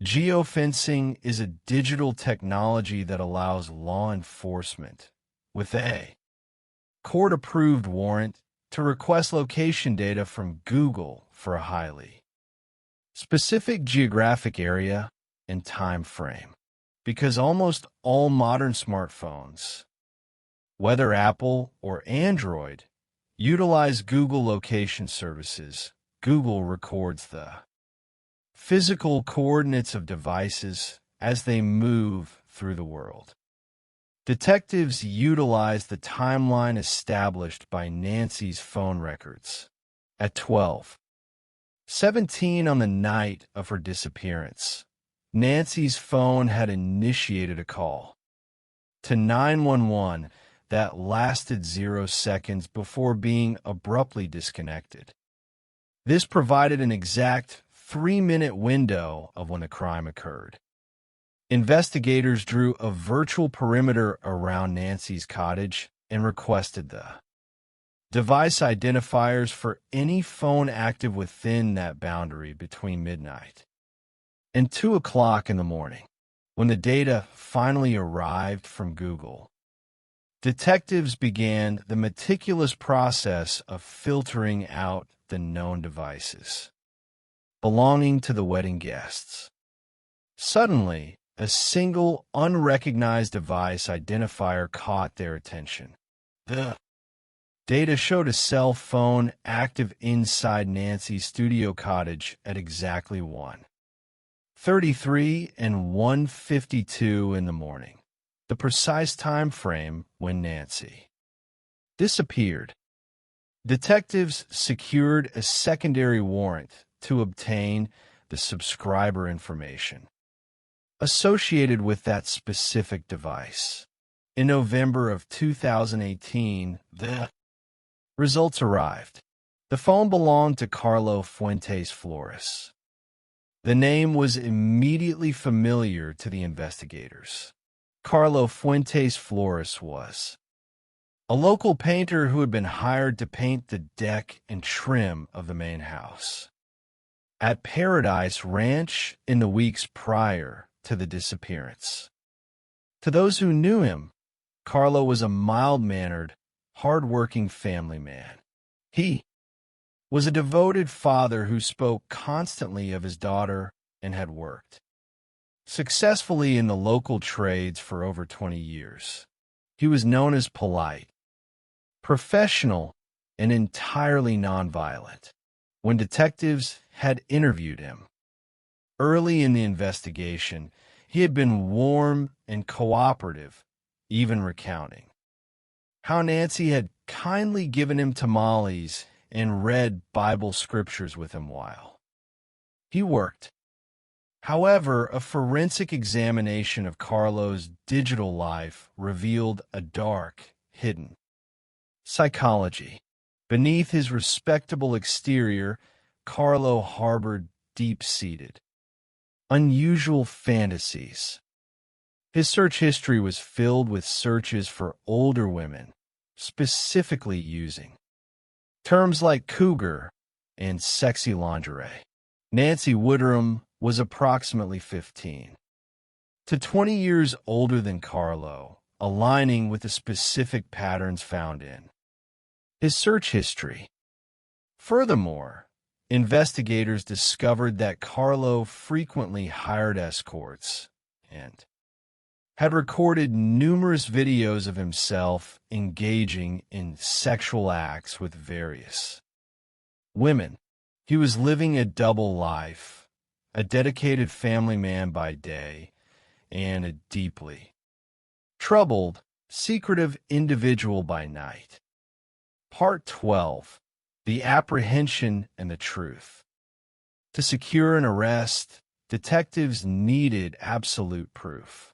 Geofencing is a digital technology that allows law enforcement, with a court-approved warrant, to request location data from Google for a highly specific geographic area and time frame. Because almost all modern smartphones, whether Apple or Android, utilize Google location services, Google records the physical coordinates of devices as they move through the world. Detectives utilized the timeline established by Nancy's phone records. At 12:17 on the night of her disappearance, Nancy's phone had initiated a call to 911 that lasted 0 seconds before being abruptly disconnected. This provided an exact 3-minute window of when the crime occurred. Investigators drew a virtual perimeter around Nancy's cottage and requested the device identifiers for any phone active within that boundary between midnight and 2 o'clock in the morning. When the data finally arrived from Google, detectives began the meticulous process of filtering out the known devices belonging to the wedding guests. Suddenly, a single unrecognized device identifier caught their attention. The data showed a cell phone active inside Nancy's studio cottage at exactly 1:33 and 1:52 in the morning, the precise time frame when Nancy disappeared. Detectives secured a secondary warrant to obtain the subscriber information associated with that specific device. In November of 2018, the results arrived. The phone belonged to Carlo Fuentes Flores. The name was immediately familiar to the investigators. Carlo Fuentes Flores was a local painter who had been hired to paint the deck and trim of the main house at Paradise Ranch in the weeks prior to the disappearance. To those who knew him, Carlo was a mild-mannered, hard-working family man. He was a devoted father who spoke constantly of his daughter and had worked successfully in the local trades for over 20 years. He was known as polite, professional, and entirely nonviolent. When detectives had interviewed him early in the investigation, He had been warm and cooperative, even recounting how Nancy had kindly given him tamales and read Bible scriptures with him while he worked. However, a forensic examination of Carlo's digital life revealed a dark, hidden psychology. Beneath his respectable exterior, Carlo harbored deep-seated, unusual fantasies. His search history was filled with searches for older women, specifically using terms like cougar and sexy lingerie. Nancy Woodrum was approximately 15 to 20 years older than Carlo, aligning with the specific patterns found in his search history. Furthermore, investigators discovered that Carlo frequently hired escorts and had recorded numerous videos of himself engaging in sexual acts with various women. He was living a double life, a dedicated family man by day, and a deeply troubled, secretive individual by night. Part 12. The Apprehension and the Truth. To secure an arrest, detectives needed absolute proof.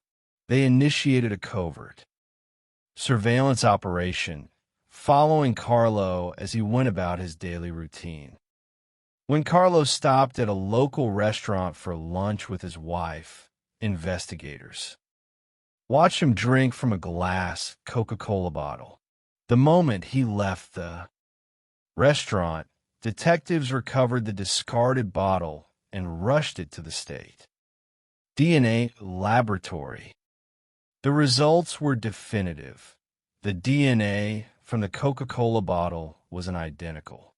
They initiated a covert surveillance operation, following Carlo as he went about his daily routine. When Carlo stopped at a local restaurant for lunch with his wife, investigators watched him drink from a glass Coca-Cola bottle. The moment he left the restaurant, detectives recovered the discarded bottle and rushed it to the state DNA laboratory. The results were definitive. The DNA from the Coca-Cola bottle was an identical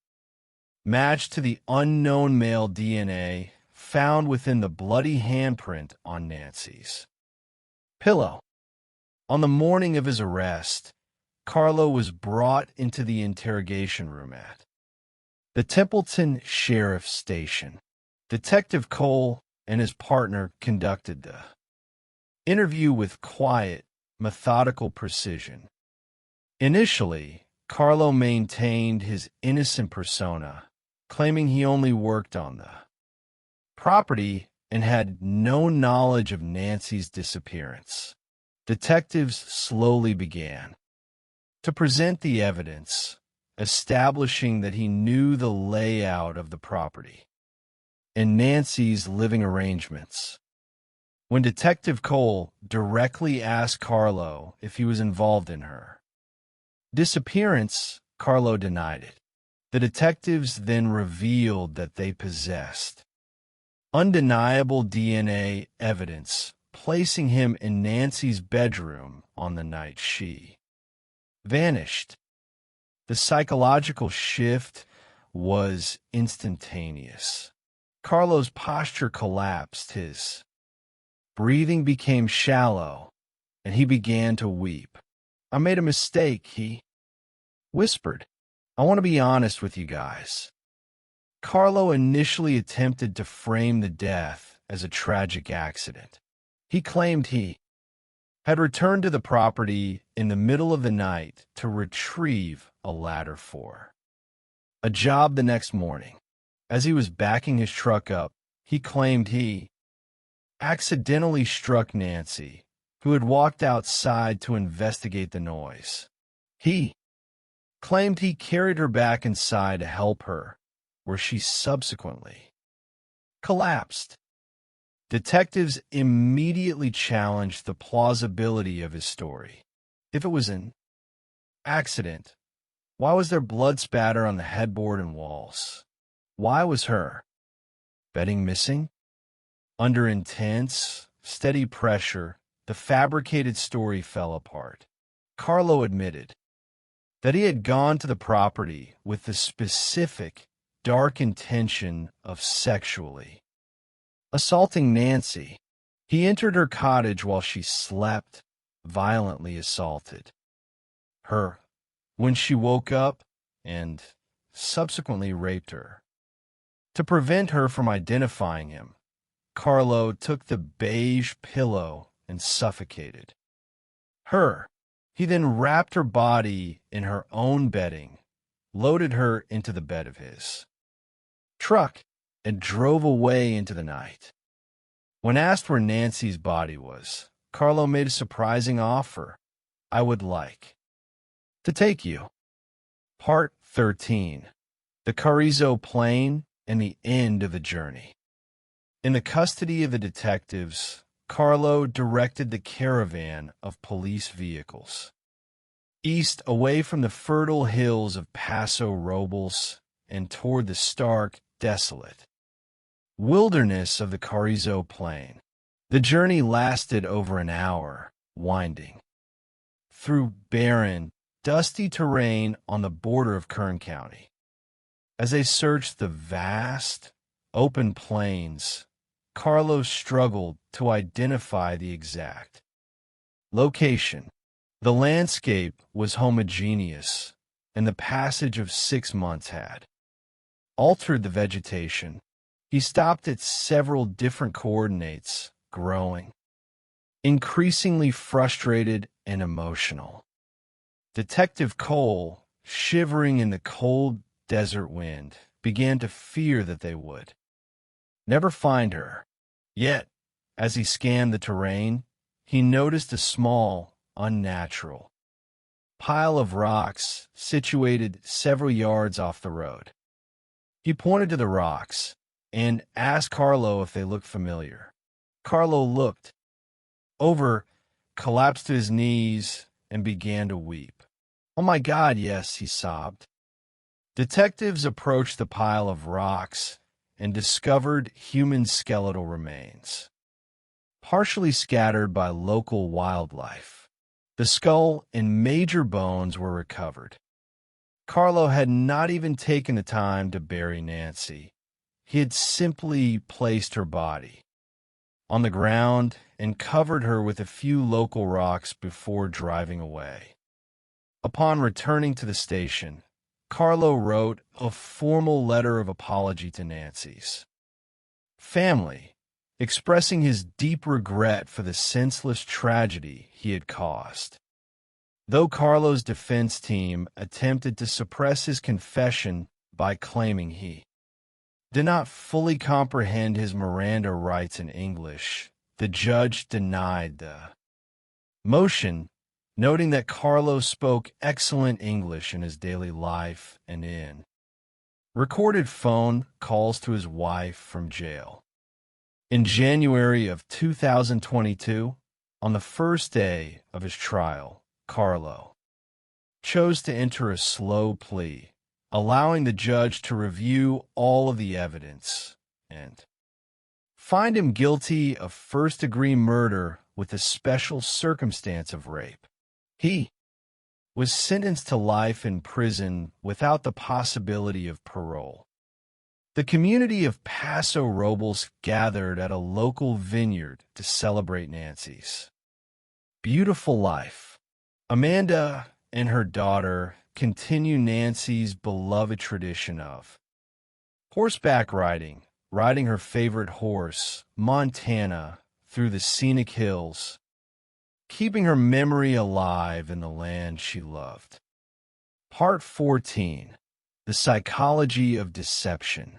match to the unknown male DNA found within the bloody handprint on Nancy's pillow. On the morning of his arrest, Carlo was brought into the interrogation room at the Templeton Sheriff's Station. Detective Cole and his partner conducted the interview with quiet, methodical precision. Initially, Carlo maintained his innocent persona, claiming he only worked on the property and had no knowledge of Nancy's disappearance. Detectives slowly began to present the evidence, establishing that he knew the layout of the property and Nancy's living arrangements. When Detective Cole directly asked Carlo if he was involved in her disappearance, Carlo denied it. The detectives then revealed that they possessed undeniable DNA evidence, placing him in Nancy's bedroom on the night she vanished. The psychological shift was instantaneous. Carlo's posture collapsed, his breathing became shallow, and he began to weep. "I made a mistake," he whispered. "I want to be honest with you guys." Carlo initially attempted to frame the death as a tragic accident. He claimed he had returned to the property in the middle of the night to retrieve a ladder for a job the next morning. As he was backing his truck up, he claimed he accidentally struck Nancy, who had walked outside to investigate the noise. He claimed he carried her back inside to help her, where she subsequently collapsed. Detectives immediately challenged the plausibility of his story. If it was an accident, why was there blood spatter on the headboard and walls? Why was her bedding missing? Under intense, steady pressure, the fabricated story fell apart. Carlo admitted that he had gone to the property with the specific, dark intention of sexually assaulting Nancy. He entered her cottage while she slept, violently assaulted her when she woke up, and subsequently raped her. To prevent her from identifying him, Carlo took the beige pillow and suffocated. Her, he then wrapped her body in her own bedding, loaded her into the bed of his truck, and drove away into the night. When asked where Nancy's body was, Carlo made a surprising offer. I would like to take you. Part 13. The Carrizo Plain and the End of the Journey. In the custody of the detectives, Carlo directed the caravan of police vehicles east away from the fertile hills of Paso Robles and toward the stark, desolate wilderness of the Carrizo Plain. The journey lasted over an hour, winding through barren, dusty terrain on the border of Kern County. As they searched the vast, open plains, Carlo struggled to identify the exact location. The landscape was homogeneous, and the passage of 6 months had altered the vegetation. He stopped at several different coordinates, growing increasingly frustrated and emotional. Detective Cole, shivering in the cold desert wind, began to fear that they would never find her. Yet, as he scanned the terrain, he noticed a small, unnatural pile of rocks situated several yards off the road. He pointed to the rocks and asked Carlo if they looked familiar. Carlo looked over, collapsed to his knees, and began to weep. "Oh my God, yes," he sobbed. Detectives approached the pile of rocks and discovered human skeletal remains, partially scattered by local wildlife. The skull and major bones were recovered. Carlo had not even taken the time to bury Nancy. He had simply placed her body on the ground and covered her with a few local rocks before driving away. Upon returning to the station, Carlo wrote a formal letter of apology to Nancy's family, expressing his deep regret for the senseless tragedy he had caused. Though Carlo's defense team attempted to suppress his confession by claiming he did not fully comprehend his Miranda rights in English, the judge denied the motion, noting that Carlo spoke excellent English in his daily life and in recorded phone calls to his wife from jail. In January of 2022, on the first day of his trial, Carlo chose to enter a slow plea, allowing the judge to review all of the evidence and find him guilty of first-degree murder with a special circumstance of rape. He was sentenced to life in prison without the possibility of parole. The community of Paso Robles gathered at a local vineyard to celebrate Nancy's beautiful life. Amanda and her daughter continue Nancy's beloved tradition of horseback riding, riding her favorite horse, Montana, through the scenic hills, keeping her memory alive in the land she loved. Part 14. The Psychology of Deception.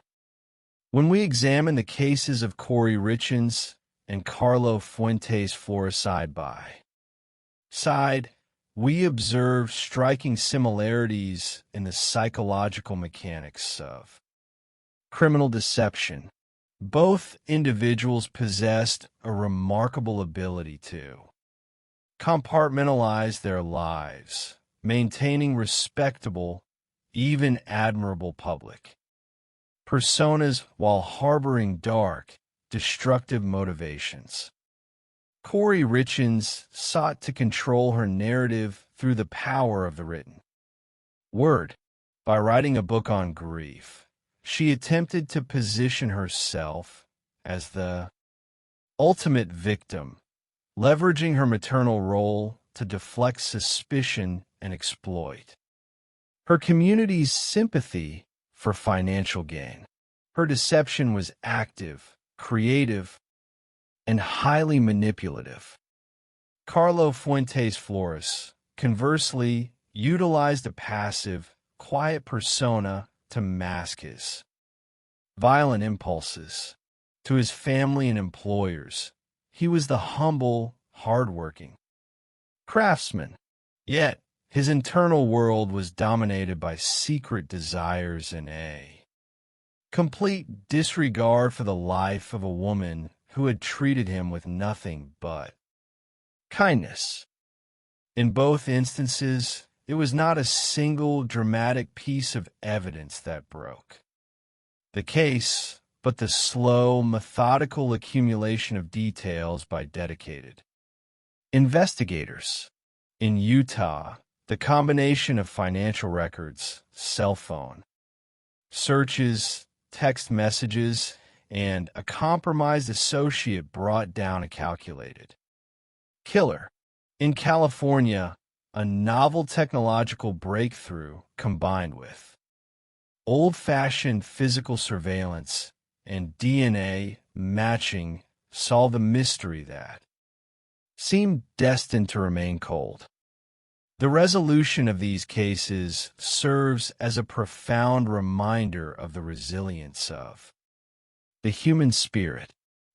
When we examine the cases of Corey Richins and Carlo Fuentes Flores side by side, we observe striking similarities in the psychological mechanics of criminal deception. Both individuals possessed a remarkable ability to compartmentalize their lives, maintaining respectable, even admirable public personas while harboring dark, destructive motivations. Corey Richins sought to control her narrative through the power of the written word. By writing a book on grief, she attempted to position herself as the ultimate victim, leveraging her maternal role to deflect suspicion and exploit her community's sympathy for financial gain. Her deception was active, creative, and highly manipulative. Carlo Fuentes Flores, conversely, utilized a passive, quiet persona to mask his violent impulses. To his family and employers, he was the humble, hardworking craftsman. Yet, his internal world was dominated by secret desires and a complete disregard for the life of a woman who had treated him with nothing but kindness. In both instances, it was not a single dramatic piece of evidence that broke the case, but the slow, methodical accumulation of details by dedicated investigators. In Utah, the combination of financial records, cell phone searches, text messages, and a compromised associate brought down a calculated killer. In California, a novel technological breakthrough combined with old-fashioned physical surveillance and DNA matching solved a mystery that seemed destined to remain cold. The resolution of these cases serves as a profound reminder of the resilience of the human spirit.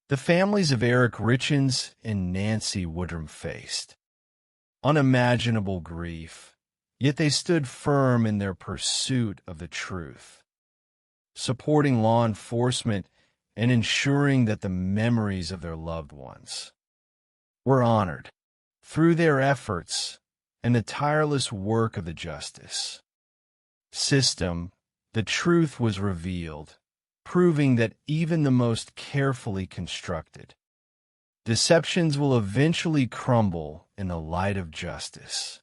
The families of Eric Richins and Nancy Woodrum faced unimaginable grief, yet they stood firm in their pursuit of the truth, supporting law enforcement and ensuring that the memories of their loved ones were honored. Through their efforts and the tireless work of the justice system, the truth was revealed, proving that even the most carefully constructed deceptions will eventually crumble in the light of justice.